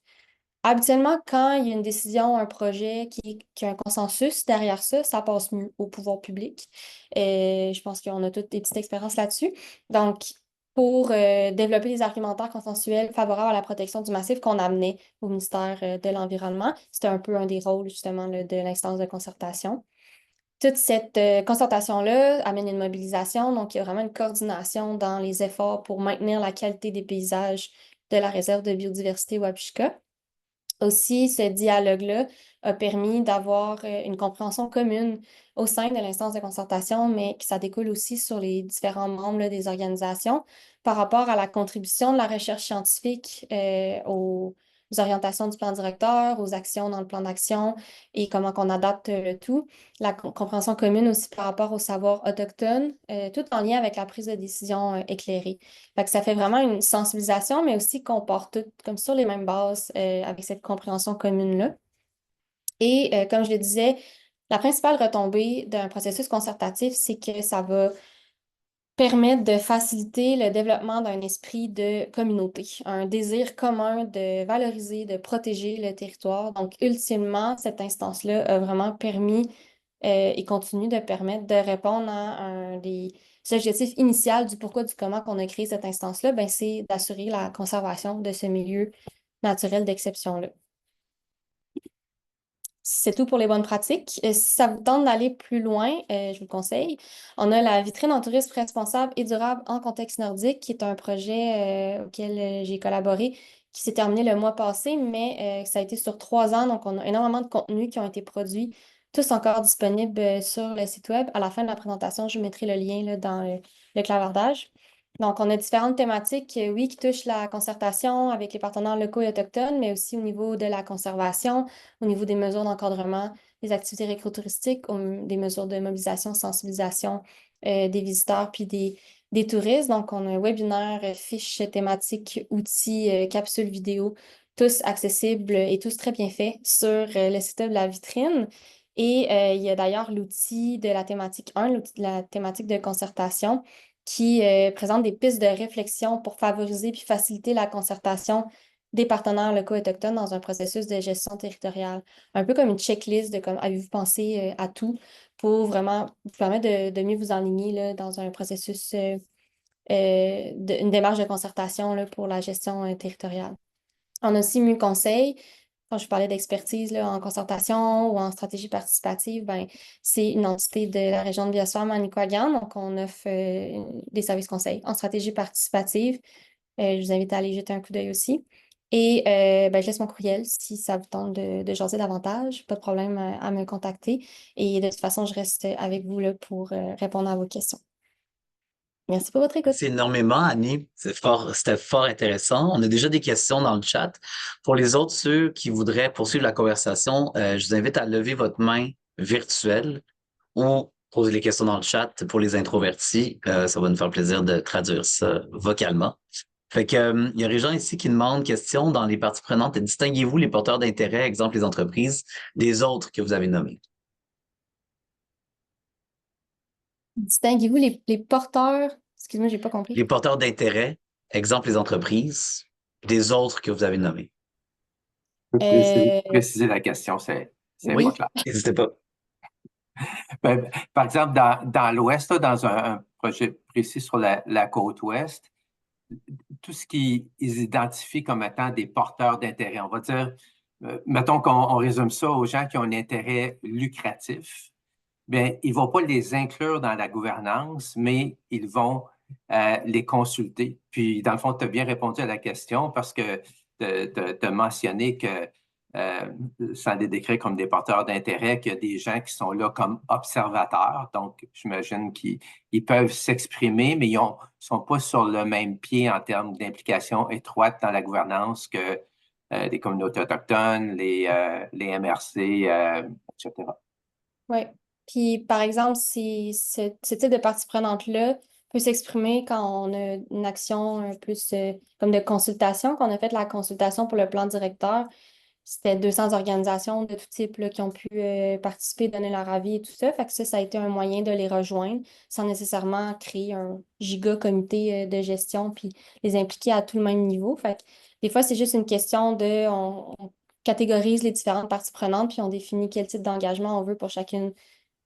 Habituellement, quand il y a une décision, un projet qui a un consensus derrière ça, ça passe mieux au pouvoir public. Et je pense qu'on a toutes des petites expériences là-dessus. Donc, pour développer des argumentaires consensuels favorables à la protection du massif qu'on amenait au ministère de l'Environnement, c'était un peu un des rôles justement là, de l'instance de concertation. Toute cette concertation-là amène une mobilisation, donc il y a vraiment une coordination dans les efforts pour maintenir la qualité des paysages de la réserve de biodiversité Wapishka. Aussi, ce dialogue-là a permis d'avoir une compréhension commune au sein de l'instance de concertation, mais que ça découle aussi sur les différents membres là, des organisations par rapport à la contribution de la recherche scientifique aux orientations du plan directeur, aux actions dans le plan d'action et comment qu'on adapte le tout. La compréhension commune aussi par rapport au savoir autochtone, tout en lien avec la prise de décision éclairée. Fait que ça fait vraiment une sensibilisation, mais aussi qu'on part tout comme sur les mêmes bases avec cette compréhension commune-là. Et comme je le disais, la principale retombée d'un processus concertatif, c'est que ça va permettre de faciliter le développement d'un esprit de communauté, un désir commun de valoriser, de protéger le territoire. Donc, ultimement, cette instance-là a vraiment permis et continue de permettre de répondre à un des objectifs initiaux du pourquoi, du comment qu'on a créé cette instance-là, ben, c'est d'assurer la conservation de ce milieu naturel d'exception-là. C'est tout pour les bonnes pratiques. Si ça vous tente d'aller plus loin, je vous le conseille. On a la vitrine en tourisme responsable et durable en contexte nordique, qui est un projet auquel j'ai collaboré, qui s'est terminé le mois passé, mais ça a été sur 3 ans. Donc, on a énormément de contenus qui ont été produits, tous encore disponibles sur le site web. À la fin de la présentation, je vous mettrai le lien là, dans le clavardage. Donc, on a différentes thématiques, oui, qui touchent la concertation avec les partenaires locaux et autochtones, mais aussi au niveau de la conservation, au niveau des mesures d'encadrement des activités récréotouristiques, des mesures de mobilisation, sensibilisation des visiteurs puis des touristes. Donc, on a un webinaire, fiches thématiques, outils, capsules vidéo, tous accessibles et tous très bien faits sur le site web de la vitrine. Et il y a d'ailleurs l'outil de la thématique 1, l'outil de la thématique de concertation, qui présente des pistes de réflexion pour favoriser puis faciliter la concertation des partenaires locaux autochtones dans un processus de gestion territoriale. Un peu comme une checklist de comme avez-vous pensé à tout pour vraiment vous permettre de mieux vous enligner là, dans un processus, une démarche de concertation là, pour la gestion territoriale. On a aussi Mieux Conseil. Quand je parlais d'expertise là, en concertation ou en stratégie participative, ben, c'est une entité de la région de Biosphère Manicouagan. Donc, on offre des services conseils en stratégie participative. Je vous invite à aller jeter un coup d'œil aussi. Et ben, je laisse mon courriel si ça vous tente de jaser davantage. Pas de problème à me contacter. Et de toute façon, je reste avec vous là, pour répondre à vos questions. Merci pour votre écoute. Merci énormément, Annie. C'était fort intéressant. On a déjà des questions dans le chat. Pour les autres, ceux qui voudraient poursuivre la conversation, je vous invite à lever votre main virtuelle ou poser les questions dans le chat pour les introvertis. Ça va nous faire plaisir de traduire ça vocalement. Fait que, il y a des gens ici qui demandent question dans les parties prenantes. Distinguez-vous les porteurs d'intérêt, exemple les entreprises, des autres que vous avez nommés? Distinguez-vous les porteurs. Excuse-moi, j'ai pas compris. Les porteurs d'intérêt, exemple les entreprises, des autres que vous avez nommés. Je peux Euh, préciser la question, c'est pas Oui, clair. n'hésitez pas. Par exemple, dans l'Ouest, là, dans un projet précis sur la côte Ouest, tout ce qu'ils identifient comme étant des porteurs d'intérêt, on va dire, mettons qu'on résume ça aux gens qui ont un intérêt lucratif, bien, ils ne vont pas les inclure dans la gouvernance, mais ils vont les consulter. Puis, dans le fond, tu as bien répondu à la question parce que tu as mentionné que ça les décrit comme des porteurs d'intérêt, qu'il y a des gens qui sont là comme observateurs. Donc, j'imagine qu'ils peuvent s'exprimer, mais ils ne sont pas sur le même pied en termes d'implication étroite dans la gouvernance que les communautés autochtones, les MRC, etc. Oui. Puis, par exemple, si ce type de partie prenante-là peut s'exprimer quand on a une action un peu comme de consultation, qu'on a fait la consultation pour le plan directeur. C'était 200 organisations de tout type là, qui ont pu participer, donner leur avis et tout ça. Fait que ça a été un moyen de les rejoindre sans nécessairement créer un giga comité de gestion puis les impliquer à tout le même niveau. Fait que des fois, c'est juste une question on catégorise les différentes parties prenantes puis on définit quel type d'engagement on veut pour chacune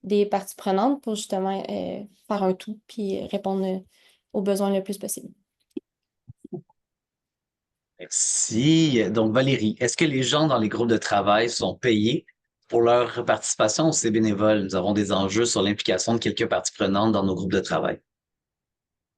des parties prenantes pour justement faire un tout puis répondre aux besoins le plus possible. Merci. Donc, Valérie, est-ce que les gens dans les groupes de travail sont payés pour leur participation ou c'est bénévole? Nous avons des enjeux sur l'implication de quelques parties prenantes dans nos groupes de travail.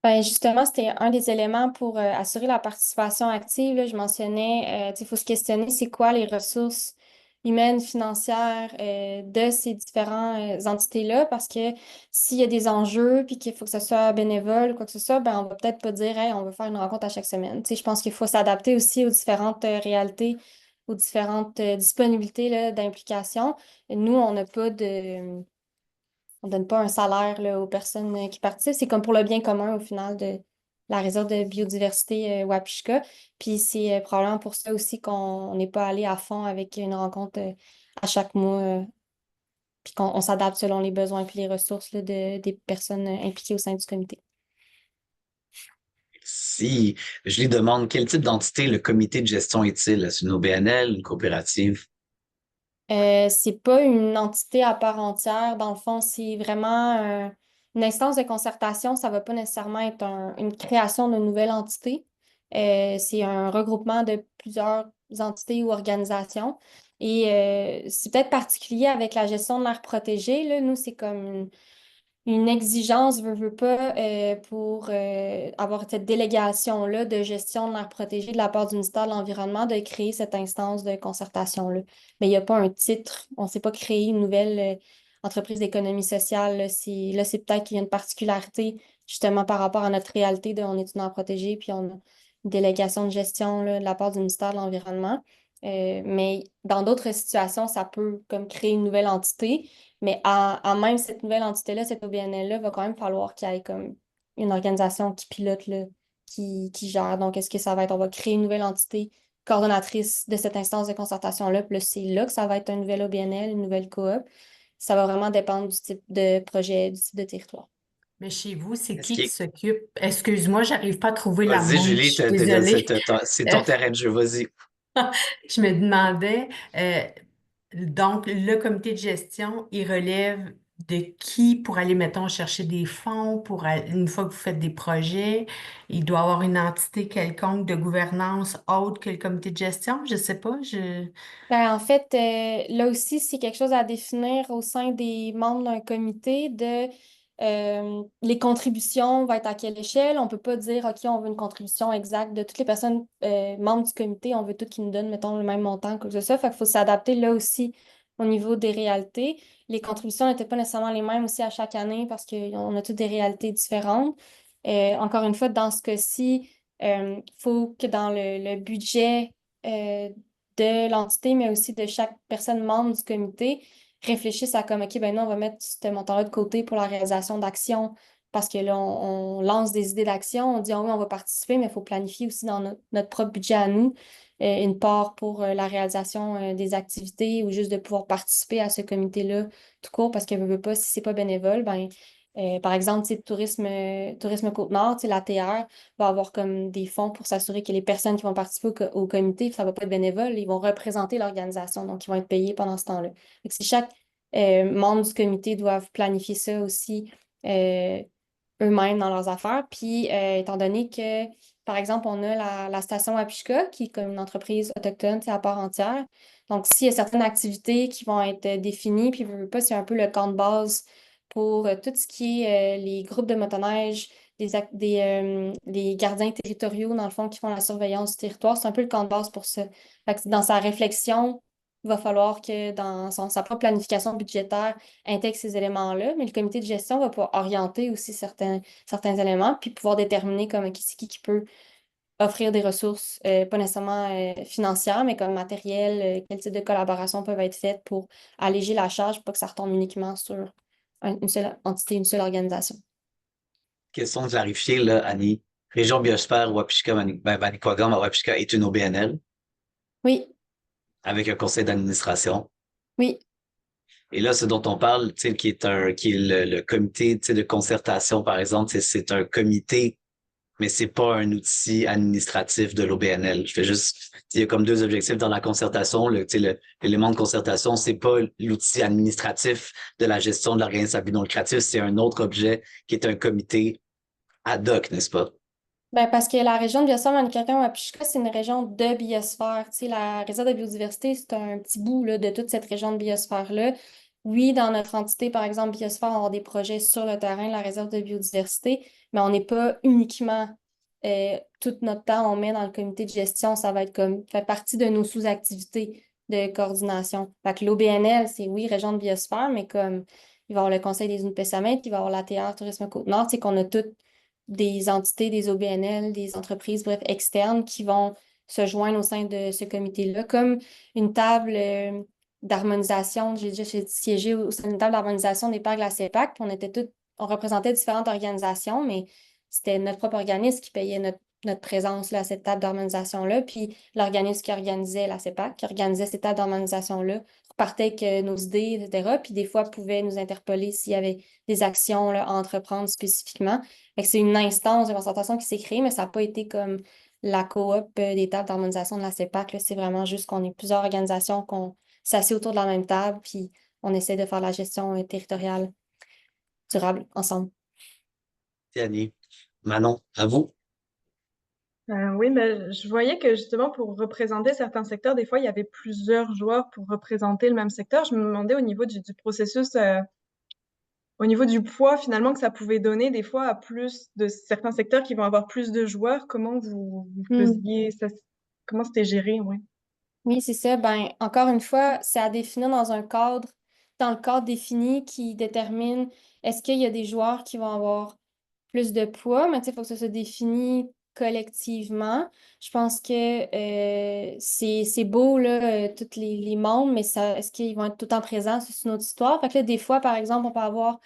Ben justement, c'était un des éléments pour assurer la participation active. Là, je mentionnais, il faut se questionner c'est quoi les ressources humaines, financières de ces différentes entités-là, parce que s'il y a des enjeux puis qu'il faut que ce soit bénévole ou quoi que ce soit, ben on va peut-être pas dire hey, on va faire une rencontre à chaque semaine. Tu sais, je pense qu'il faut s'adapter aussi aux différentes réalités, aux différentes disponibilités là, d'implication. Nous, on n'a pas de on donne pas un salaire là, aux personnes qui participent. C'est comme pour le bien commun au final de la réserve de biodiversité Wapishka. Puis c'est probablement pour ça aussi qu'on n'est pas allé à fond avec une rencontre à chaque mois, puis qu'on s'adapte selon les besoins et les ressources là, des personnes impliquées au sein du comité. Si je les demande quel type d'entité le comité de gestion est-il? Est-ce une OBNL, une coopérative? C'est pas une entité à part entière. Dans le fond, c'est vraiment une instance de concertation. Ça va pas nécessairement être une création d'une nouvelle entité. C'est un regroupement de plusieurs entités ou organisations. Et c'est peut-être particulier avec la gestion de l'air protégé. Là. Nous, c'est comme une exigence, veux pas, pour avoir cette délégation-là de gestion de l'air protégé de la part du ministère de l'Environnement, de créer cette instance de concertation-là. Mais il n'y a pas un titre, on ne s'est pas créé une nouvelle entreprise d'économie sociale. Là, c'est peut-être qu'il y a une particularité justement par rapport à notre réalité de on est une aire protégée, puis on a une délégation de gestion là, de la part du ministère de l'Environnement. Mais dans d'autres situations, ça peut comme créer une nouvelle entité. Mais à même cette nouvelle entité-là, cette OBNL-là, va quand même falloir qu'il y ait comme une organisation qui pilote, là, qui gère. Donc, est-ce que ça va être, on va créer une nouvelle entité coordonnatrice de cette instance de concertation-là, puis là, c'est là que ça va être un nouvel OBNL, une nouvelle coop. Ça va vraiment dépendre du type de projet, du type de territoire. Mais chez vous, c'est Est-ce qui qui qui est... s'occupe? Excuse-moi, j'arrive pas à trouver la Vas-y, montre, je Julie, suis désolée. c'est Euh, ton terrain de jeu, vas-y. je me demandais, donc le comité de gestion, il relève de qui pour aller, mettons, chercher des fonds une fois que vous faites des projets, il doit avoir une entité quelconque de gouvernance autre que le comité de gestion, je sais pas, Ben, en fait, là aussi, c'est quelque chose à définir au sein des membres d'un comité de les contributions vont être à quelle échelle. On ne peut pas dire, OK, on veut une contribution exacte de toutes les personnes membres du comité, on veut toutes qu'ils nous donnent, mettons, le même montant que ça. Fait qu'il faut s'adapter là aussi au niveau des réalités. Les contributions n'étaient pas nécessairement les mêmes aussi à chaque année parce qu'on a toutes des réalités différentes. Encore une fois, dans ce cas-ci, il faut que dans le budget de l'entité, mais aussi de chaque personne membre du comité, réfléchissent à comme, OK, ben nous, on va mettre ce montant-là de côté pour la réalisation d'actions parce que là, on lance des idées d'action, on dit, ah oui, on va participer, mais il faut planifier aussi dans notre propre budget à nous, une part pour la réalisation des activités ou juste de pouvoir participer à ce comité-là tout court parce que veut pas, si c'est pas bénévole, ben, par exemple, tu sais, Tourisme Côte-Nord, tu sais, l'ATR va avoir comme des fonds pour s'assurer que les personnes qui vont participer au comité, ça ne va pas être bénévole, ils vont représenter l'organisation, donc ils vont être payés pendant ce temps-là. Fait que si chaque membre du comité doivent planifier ça aussi euh, eux-mêmes dans leurs affaires. Puis, étant donné que, par exemple, on a la station Apishka, qui est comme une entreprise autochtone, tu sais, à part entière. Donc, s'il y a certaines activités qui vont être définies, puis, veux pas, c'est un peu le camp de base pour tout ce qui est les groupes de motoneige, des gardiens territoriaux, dans le fond, qui font la surveillance du territoire. C'est un peu le camp de base pour ça. Fait que dans sa réflexion, il va falloir que dans sa propre planification budgétaire, intègre ces éléments-là, mais le comité de gestion va pouvoir orienter aussi certains éléments, puis pouvoir déterminer comme qui c'est qui peut offrir des ressources, pas nécessairement financières, mais comme matériel, quel type de collaboration peuvent être faites pour alléger la charge, pour pas que ça retombe uniquement sur une seule entité, une seule organisation. Question de clarifier, là, Annie. Région biosphère Wapishka, Manicouagan, Wapishka est une OBNL Oui, avec un conseil d'administration. oui. Et là, ce dont on parle, tu sais, qui est le comité, tu sais, de concertation, par exemple, c'est un comité, mais c'est pas un outil administratif de l'OBNL. Je fais juste, il y a comme deux objectifs dans la concertation. Tu sais, l'élément de concertation, c'est pas l'outil administratif de la gestion de l'organisme à but non lucratif, c'est un autre objet qui est un comité ad hoc, n'est-ce pas? Ben, parce que la région de Biosphère-Manicouagan-Wapishka, c'est une région de biosphère. Tu sais, la réserve de biodiversité, c'est un petit bout là, de toute cette région de biosphère-là. Oui, dans notre entité, par exemple, Biosphère, on va avoir des projets sur le terrain de la réserve de biodiversité, mais on n'est pas uniquement tout notre temps, on met dans le comité de gestion, ça va être comme fait partie de nos sous-activités de coordination. Fait que l'OBNL, c'est oui, région de biosphère, mais comme il va y avoir le Conseil des Inuits-Pessamètres, il va y avoir l'ATR Tourisme Côte-Nord, c'est qu'on a toutes des entités, des OBNL, des entreprises, bref, externes qui vont se joindre au sein de ce comité-là, comme une table d'harmonisation. J'ai déjà siégé au sein d'une table d'harmonisation des parcs de la CEPAC, puis on représentait différentes organisations, mais c'était notre propre organisme qui payait notre présence là, à cette table d'harmonisation-là, puis l'organisme qui organisait la CEPAC, qui organisait cette table d'harmonisation-là, repartait avec nos idées, etc., puis des fois pouvait nous interpeller s'il y avait des actions là, à entreprendre spécifiquement. Fait que c'est une instance de concertation qui s'est créée, mais ça n'a pas été comme la coop des tables d'harmonisation de la CEPAC, là. C'est vraiment juste qu'on est plusieurs organisations qu'on s'assied autour de la même table, puis on essaie de faire la gestion territoriale durable ensemble. Annie. Manon, à vous. Oui, ben, je voyais que justement pour représenter certains secteurs, des fois, il y avait plusieurs joueurs pour représenter le même secteur. Je me demandais au niveau du processus, au niveau du poids finalement que ça pouvait donner des fois à plus de certains secteurs qui vont avoir plus de joueurs, comment vous faisiez ça, comment c'était géré, ouais. Oui, c'est ça. Ben, encore une fois, c'est à définir dans le cadre défini qui détermine est-ce qu'il y a des joueurs qui vont avoir plus de poids, mais tu sais, il faut que ça se définisse collectivement. Je pense que c'est beau, là, tous les membres, mais est-ce qu'ils vont être tout le temps présents? C'est une autre histoire. Fait que là, des fois, par exemple, on peut avoir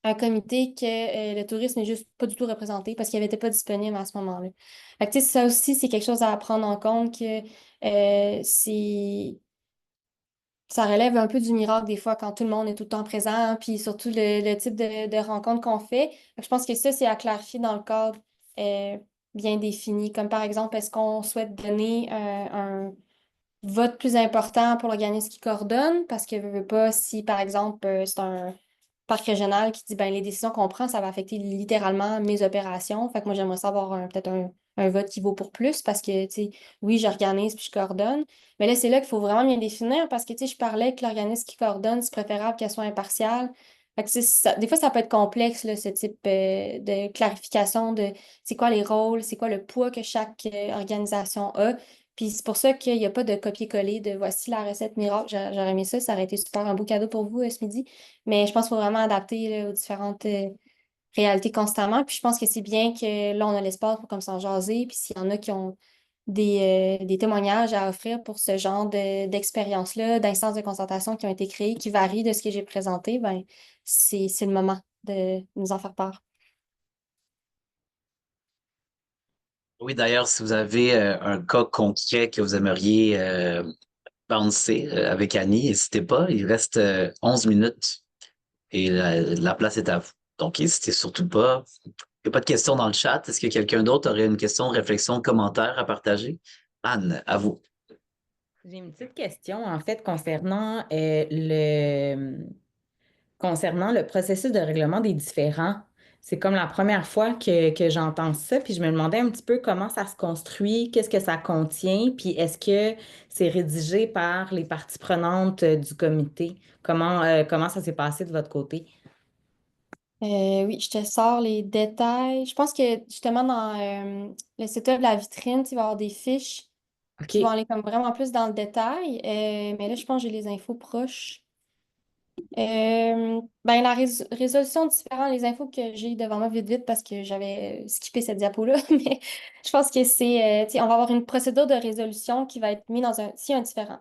un comité que le tourisme n'est juste pas du tout représenté parce qu'il n'était pas disponible à ce moment-là. Fait que, tu sais, ça aussi, c'est quelque chose à prendre en compte que c'est ça relève un peu du miracle des fois quand tout le monde est tout le temps présent, puis surtout le type de rencontre qu'on fait. Fait que je pense que ça, c'est à clarifier dans le cadre bien défini. Comme par exemple, est-ce qu'on souhaite donner un vote plus important pour l'organisme qui coordonne? Parce que veux pas, si par exemple, c'est un parc régional qui dit ben les décisions qu'on prend, ça va affecter littéralement mes opérations. Fait que moi, j'aimerais savoir peut-être un vote qui vaut pour plus parce que, tu sais, oui, j'organise puis je coordonne. Mais là, c'est là qu'il faut vraiment bien définir parce que, tu sais, je parlais que l'organisme qui coordonne, c'est préférable qu'elle soit impartiale. Fait que, tu sais, des fois, ça peut être complexe, là, ce type de clarification de c'est quoi les rôles, c'est quoi le poids que chaque organisation a. Puis c'est pour ça qu'il n'y a pas de copier-coller de voici la recette miracle. J'aurais aimé ça, ça aurait été super un beau cadeau pour vous ce midi. Mais je pense qu'il faut vraiment adapter là, aux différentes réalités constamment. Puis je pense que c'est bien que là, on a l'espace pour comme s'en jaser. Puis s'il y en a qui ont des témoignages à offrir pour ce genre d'expérience-là, d'instances de concertation qui ont été créées, qui varient de ce que j'ai présenté, ben c'est le moment de nous en faire part. Oui, d'ailleurs, si vous avez un cas concret que vous aimeriez bouncer avec Annie, n'hésitez pas. Il reste 11 minutes et la place est à vous. Donc, n'hésitez surtout pas. Il n'y a pas de questions dans le chat. Est-ce que quelqu'un d'autre aurait une question, réflexion, commentaire à partager? Anne, à vous. J'ai une petite question, en fait, concernant le processus de règlement des différends. C'est comme la première fois que j'entends ça, puis je me demandais un petit peu comment ça se construit, qu'est-ce que ça contient, puis est-ce que c'est rédigé par les parties prenantes du comité? Comment ça s'est passé de votre côté? Oui, je te sors les détails. Je pense que justement dans le setup de la vitrine, tu vas avoir des fiches qui vont OK. aller comme vraiment plus dans le détail. Mais là, je pense que j'ai les infos proches. Ben, la résolution différente, les infos que j'ai devant moi vite vite parce que j'avais skippé cette diapo-là, mais je pense que c'est, tu sais, on va avoir une procédure de résolution qui va être mise dans s'il y a un différent.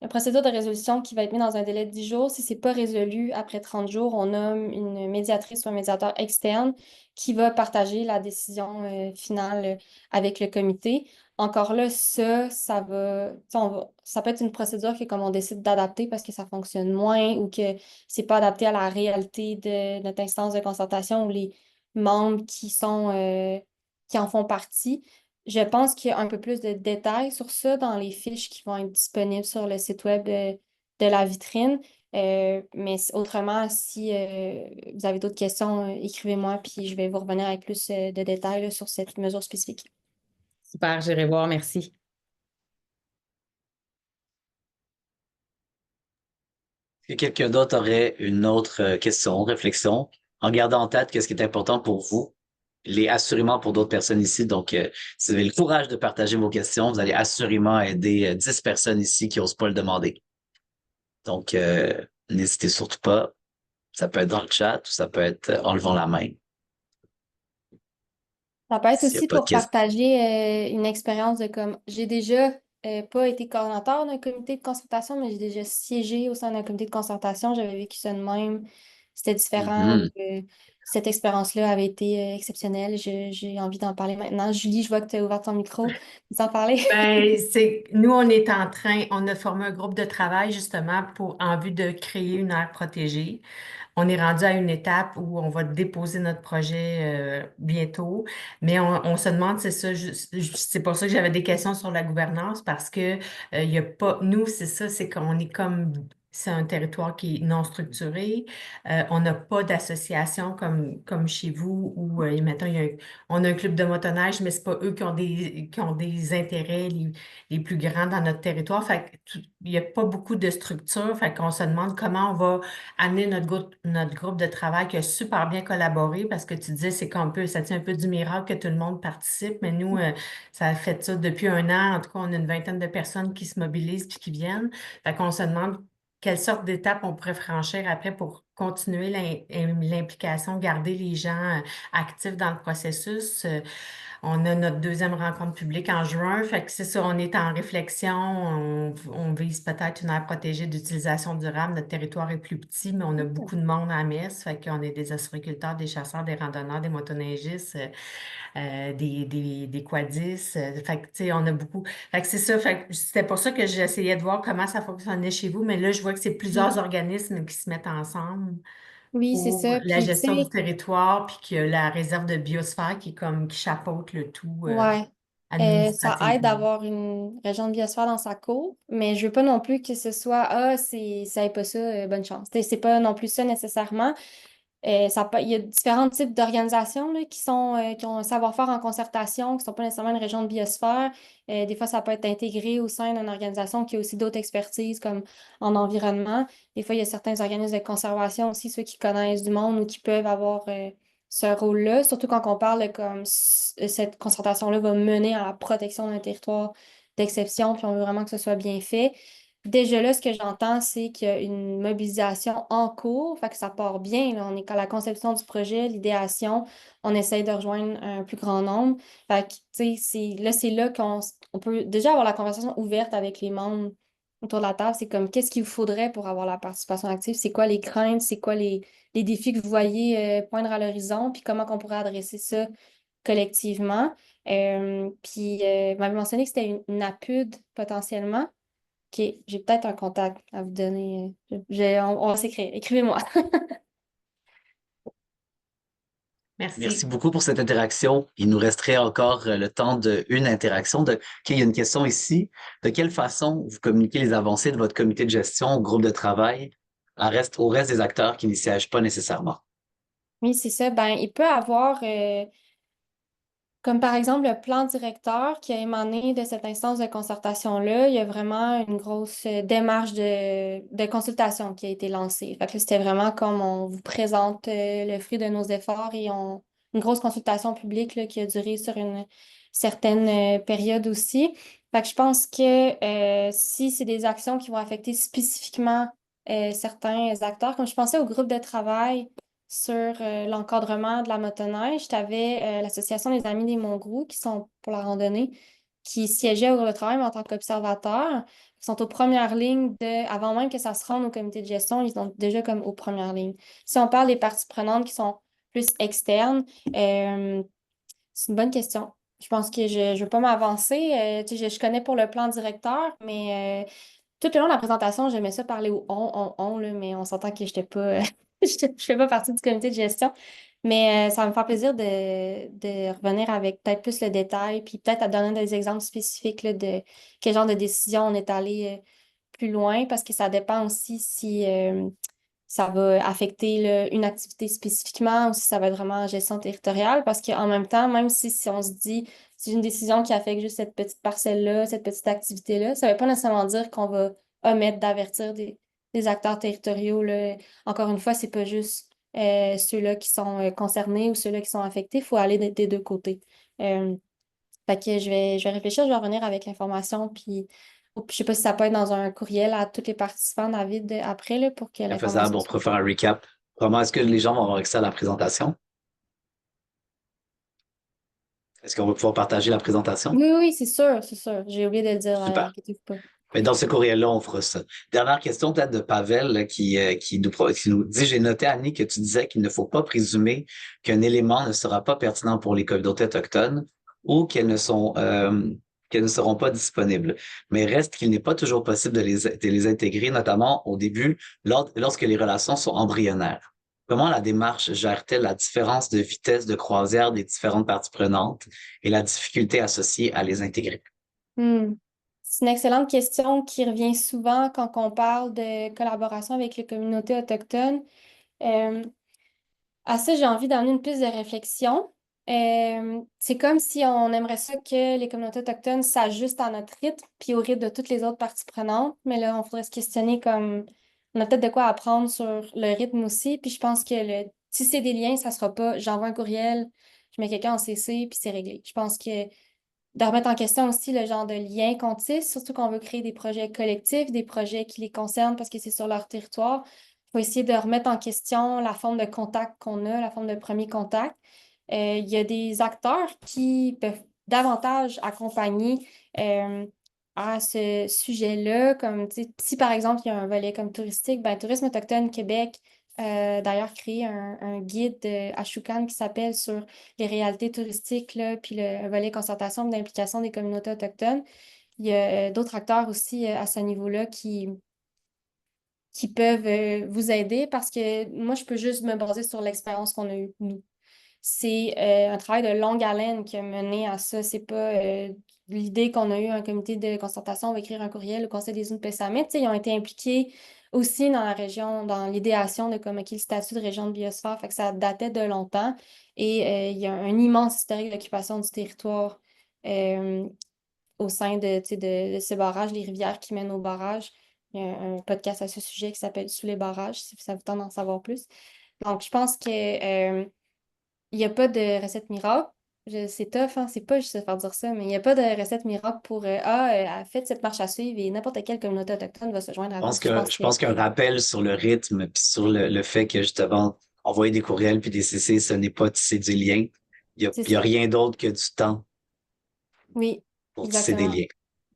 Une procédure de résolution qui va être mise dans un délai de 10 jours. Si ce n'est pas résolu après 30 jours, on nomme une médiatrice ou un médiateur externe qui va partager la décision finale avec le comité. Encore là, ça va, tu sais, ça peut être une procédure que comme on décide d'adapter parce que ça fonctionne moins ou que c'est pas adapté à la réalité de notre instance de concertation ou les membres qui en font partie. Je pense qu'il y a un peu plus de détails sur ça dans les fiches qui vont être disponibles sur le site web de la vitrine. Mais autrement, si vous avez d'autres questions, écrivez-moi, puis je vais vous revenir avec plus de détails là, sur cette mesure spécifique. Super, j'irai voir, merci. Est-ce que quelqu'un d'autre aurait une autre question, réflexion, en gardant en tête que ce qui est important pour vous, l'est assurément pour d'autres personnes ici. Donc, si vous avez le courage de partager vos questions, vous allez assurément aider 10 personnes ici qui n'osent pas le demander. Donc, n'hésitez surtout pas. Ça peut être dans le chat ou ça peut être en levant la main. Ça peut être S'il n'y a aussi pas de pour questions. partager une expérience de comme j'ai déjà pas été coordonnateur d'un comité de concertation, mais j'ai déjà siégé au sein d'un comité de concertation. J'avais vécu ça de même. C'était différent. Mhm. Cette expérience-là avait été exceptionnelle. J'ai envie d'en parler maintenant. Julie, je vois que tu as ouvert ton micro. Vous en parler? Ben, nous, on a formé un groupe de travail justement en vue de créer une aire protégée. On est rendu à une étape où on va déposer notre projet bientôt, mais on se demande, c'est ça, c'est pour ça que j'avais des questions sur la gouvernance parce que il y a pas, nous, c'est ça, c'est qu'on est comme, c'est un territoire qui est non structuré. On n'a pas d'association comme chez vous où, mettons, on a un club de motoneige, mais c'est pas eux qui ont des intérêts les plus grands dans notre territoire. Fait que il n'y a pas beaucoup de structure. Fait qu'on se demande comment on va amener notre groupe de travail qui a super bien collaboré parce que tu disais, ça tient un peu du miracle que tout le monde participe, mais nous, ça a fait ça depuis un an. En tout cas, on a une vingtaine de personnes qui se mobilisent puis qui viennent. Fait qu'on se demande quelle sorte d'étapes on pourrait franchir après pour continuer l'implication, garder les gens actifs dans le processus. On a notre deuxième rencontre publique en juin. Fait que c'est ça, on est en réflexion. On vise peut-être une aire protégée d'utilisation durable. Notre territoire est plus petit, mais on a beaucoup de monde à Metz. Fait qu'on est des ostréiculteurs, des chasseurs, des randonneurs, des motoneigistes, des quadistes. Fait que, tu sais, on a beaucoup. Fait que c'est ça. Fait que c'était pour ça que j'essayais de voir comment ça fonctionnait chez vous. Mais là, je vois que c'est plusieurs organismes qui se mettent ensemble Oui, c'est pour ça. la Puis, tu gestion du sais, territoire, puis que la réserve de biosphère qui chapeaute le tout ouais. Ça aide administrativement. d'avoir une région de biosphère dans sa cour, mais je veux pas non plus que ce soit ah, ça aide pas ça, bonne chance. C'est pas non plus ça nécessairement. Il y a différents types d'organisations là, qui ont un savoir-faire en concertation, qui ne sont pas nécessairement une région de biosphère. Des fois, ça peut être intégré au sein d'une organisation qui a aussi d'autres expertises comme en environnement. Des fois, il y a certains organismes de conservation aussi, ceux qui connaissent du monde ou qui peuvent avoir ce rôle-là, surtout quand on parle de comme cette concertation-là va mener à la protection d'un territoire d'exception, puis on veut vraiment que ce soit bien fait. Déjà là, ce que j'entends, c'est qu'il y a une mobilisation en cours, fait que ça part bien, là. On est à la conception du projet, l'idéation, on essaye de rejoindre un plus grand nombre. Fait que, tu sais, c'est là qu'on peut déjà avoir la conversation ouverte avec les membres autour de la table. C'est comme, qu'est-ce qu'il vous faudrait pour avoir la participation active? C'est quoi les craintes? C'est quoi les défis que vous voyez poindre à l'horizon? Puis comment qu'on pourrait adresser ça collectivement? Vous m'avez mentionné que c'était une APUD potentiellement. OK, j'ai peut-être un contact à vous donner. On va s'écrire. Écrivez-moi. Merci Merci. beaucoup pour cette interaction. Il nous resterait encore le temps d'une interaction. OK, il y a une question ici. De quelle façon vous communiquez les avancées de votre comité de gestion au groupe de travail au reste des acteurs qui n'y siègent pas nécessairement? Oui, c'est ça. Ben, il peut avoir, comme par exemple, le plan directeur qui a émané de cette instance de concertation-là. Il y a vraiment une grosse démarche de consultation qui a été lancée. Fait que là, c'était vraiment comme on vous présente le fruit de nos efforts et une grosse consultation publique là, qui a duré sur une certaine période aussi. Fait que je pense que si c'est des actions qui vont affecter spécifiquement certains acteurs, comme je pensais au groupe de travail sur l'encadrement de la motoneige. Tu avais l'Association des Amis des Monts-Groux, qui sont pour la randonnée, qui siégeaient au groupe de travail mais en tant qu'observateurs. Ils sont aux premières lignes avant même que ça se rende au comité de gestion, ils sont déjà comme aux premières lignes. Si on parle des parties prenantes qui sont plus externes, c'est une bonne question. Je pense que je ne veux pas m'avancer. Tu sais, je connais pour le plan directeur, mais tout le long de la présentation, j'aimais ça parler au on, là, mais on s'entend que je n'étais pas, je fais pas partie du comité de gestion. Mais ça va me faire plaisir de revenir avec peut-être plus le détail, puis peut-être à donner des exemples spécifiques là, de quel genre de décision on est allé plus loin, parce que ça dépend aussi si ça va affecter là, une activité spécifiquement ou si ça va être vraiment en gestion territoriale, parce qu'en même temps, même si on se dit c'est une décision qui affecte juste cette petite parcelle-là, cette petite activité-là, ça ne veut pas nécessairement dire qu'on va omettre d'avertir des acteurs territoriaux, là. Encore une fois, c'est pas juste ceux-là qui sont concernés ou ceux-là qui sont affectés, il faut aller des deux côtés. Euh, Fait que je vais réfléchir, je vais revenir avec l'information, puis je sais pas si ça peut être dans un courriel à tous les participants, David, après, là, pour que C'est faisable, l'information on soit. pourrait faire un recap. Comment est-ce que les gens vont avoir accès à la présentation? Est-ce qu'on va pouvoir partager la présentation? Oui, oui, c'est sûr, c'est sûr. J'ai oublié de le dire, Super. inquiétez-vous pas. Mais dans ce courriel-là, on fera ça. Dernière question peut-être de Pavel là, qui nous dit, j'ai noté, Annie, que tu disais qu'il ne faut pas présumer qu'un élément ne sera pas pertinent pour les communautés autochtones ou qu'elles ne seront pas disponibles. Mais reste qu'il n'est pas toujours possible de les intégrer, notamment au début, lorsque les relations sont embryonnaires. Comment la démarche gère-t-elle la différence de vitesse de croisière des différentes parties prenantes et la difficulté associée à les intégrer? Hmm. C'est une excellente question qui revient souvent quand on parle de collaboration avec les communautés autochtones. Euh, À ça, j'ai envie d'amener une piste de réflexion. C'est comme si on aimerait ça que les communautés autochtones s'ajustent à notre rythme, puis au rythme de toutes les autres parties prenantes. Mais là, on faudrait se questionner comme on a peut-être de quoi apprendre sur le rythme aussi. Puis je pense que tisser des liens, ça sera pas j'envoie un courriel, je mets quelqu'un en CC, puis c'est réglé. Je pense que de remettre en question aussi le genre de lien qu'on tisse, surtout qu'on veut créer des projets collectifs, des projets qui les concernent parce que c'est sur leur territoire. Il faut essayer de remettre en question la forme de contact qu'on a, la forme de premier contact. il y a des acteurs qui peuvent davantage accompagner à ce sujet-là, comme si par exemple il y a un volet comme touristique, ben Tourisme autochtone Québec d'ailleurs créé un guide à Shoukan qui s'appelle sur les réalités touristiques, là, puis le volet concertation d'implication des communautés autochtones. Il y a d'autres acteurs aussi à ce niveau-là qui peuvent vous aider parce que moi, je peux juste me baser sur l'expérience qu'on a eue, nous. C'est un travail de longue haleine qui a mené à ça. C'est pas l'idée qu'on a eu un comité de concertation, on va écrire un courriel au Conseil des Inuits-Pessamit. Ils ont été impliqués aussi dans la région, dans l'idéation de comme le statut de région de biosphère. Fait que ça datait de longtemps. Et il y a un immense historique d'occupation du territoire au sein de ce barrage, les rivières qui mènent au barrage. Il y a un podcast à ce sujet qui s'appelle Sous les barrages, si ça vous tente d'en savoir plus. Donc, je pense que il n'y a pas de recette miracle. C'est tough, hein? C'est pas juste de faire dire ça, mais il n'y a pas de recette miracle pour faites cette marche à suivre et n'importe quelle communauté autochtone va se joindre à vous. Je pense qu'un rappel sur le rythme puis sur le fait que justement, envoyer des courriels puis des CC, ce n'est pas tisser du lien. Il C'est y a ça. rien d'autre que du temps Oui, pour tisser des exactement. liens.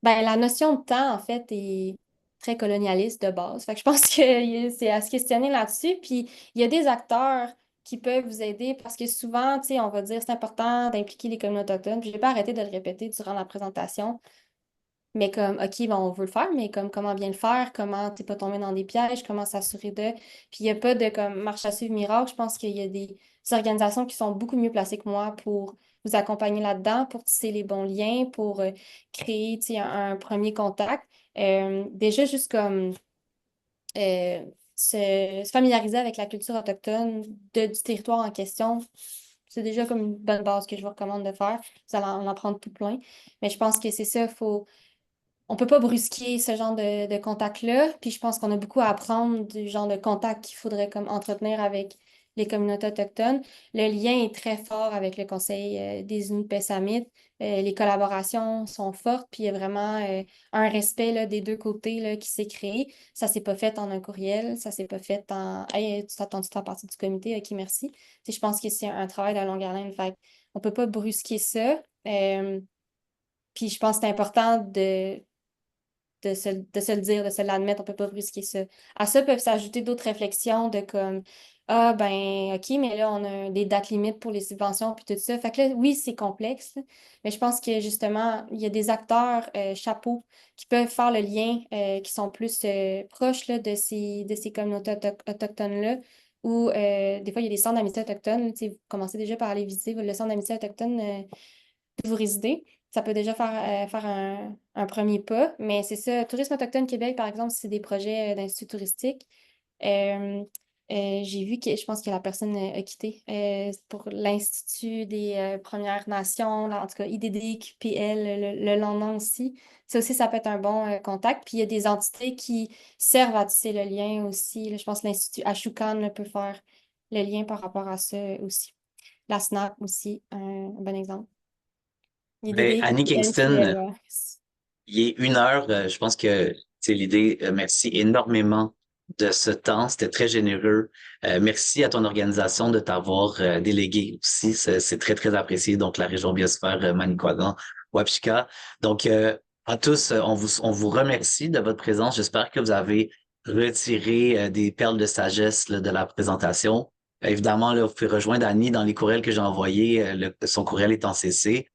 Ben, la notion de temps, en fait, est très colonialiste de base. Fait que je pense que c'est à se questionner là-dessus. Puis il y a des acteurs qui peuvent vous aider parce que souvent, tu sais, on va dire c'est important d'impliquer les communautés autochtones. Puis je vais pas arrêter de le répéter durant la présentation. Mais comme, OK, ben, on veut le faire, mais comme comment bien le faire, comment t'es pas tombé dans des pièges, comment s'assurer de. Puis il n'y a pas de comme marche à suivre miracle. Je pense qu'il y a des organisations qui sont beaucoup mieux placées que moi pour vous accompagner là-dedans, pour tisser les bons liens, pour créer, tu sais, un premier contact. Déjà, juste comme se familiariser avec la culture autochtone du territoire en question. C'est déjà comme une bonne base que je vous recommande de faire. Vous allez en apprendre tout plein. Mais je pense que c'est ça, on peut pas brusquer ce genre de contact-là. Puis je pense qu'on a beaucoup à apprendre du genre de contact qu'il faudrait comme entretenir avec les communautés autochtones. Le lien est très fort avec le Conseil des Inuits-Pessamit. Les collaborations sont fortes, puis il y a vraiment un respect là, des deux côtés là, qui s'est créé. Ça s'est pas fait en un courriel, ça s'est pas fait en Hey, tu t'attends, tu fais partie du comité, ok, merci. Tu sais, je pense que c'est un travail de longue haleine. Fait on peut pas brusquer ça. Puis je pense que c'est important de se le dire, de se l'admettre, on peut pas brusquer ça. À ça peuvent s'ajouter d'autres réflexions de comme ah ben OK, mais là on a des dates limites pour les subventions puis tout ça. Fait que là, oui, c'est complexe, là, mais je pense que justement, il y a des acteurs chapeaux qui peuvent faire le lien, qui sont plus proches là, de ces communautés autochtones-là. Ou des fois, il y a des centres d'amitié autochtones. Tu sais, vous commencez déjà par aller visiter le centre d'amitié autochtone où vous résidez. Ça peut déjà faire un premier pas, mais c'est ça. Tourisme autochtone Québec, par exemple, c'est des projets d'instituts touristiques. Euh, j'ai vu que je pense que la personne a quitté pour l'Institut des Premières Nations, là, en tout cas IDD, QPL, le lendemain aussi. Ça aussi, ça peut être un bon contact. Puis il y a des entités qui servent à tisser le lien aussi. Là, je pense que l'Institut Ashukan là, peut faire le lien par rapport à ça aussi. La SNAP aussi, un bon exemple. Ben, IDD, Annie QPL, Kingston, QL. il est 1 heure. Je pense que c'est l'idée. Merci énormément de ce temps. C'était très généreux. Merci à ton organisation de t'avoir délégué aussi. C'est très, très apprécié. Donc, la région biosphère Manicouagan, Wapchika. Donc, à tous, on vous remercie de votre présence. J'espère que vous avez retiré des perles de sagesse là, de la présentation. Évidemment, là, vous pouvez rejoindre Annie dans les courriels que j'ai envoyés. Son courriel est en CC.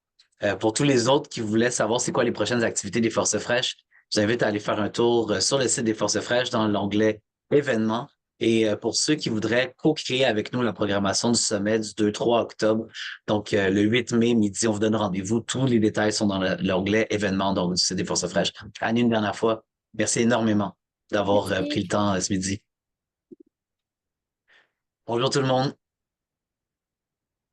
Pour tous les autres qui voulaient savoir c'est quoi les prochaines activités des Forces fraîches, je vous invite à aller faire un tour sur le site des Forces fraîches dans l'onglet événements. Et pour ceux qui voudraient co-créer avec nous la programmation du sommet du 2-3 octobre, donc le 8 mai midi, on vous donne rendez-vous. Tous les détails sont dans l'onglet événements donc, du site des Forces fraîches. Annie, une dernière fois, merci énormément d'avoir pris le Merci. temps ce midi. Bonjour tout le monde.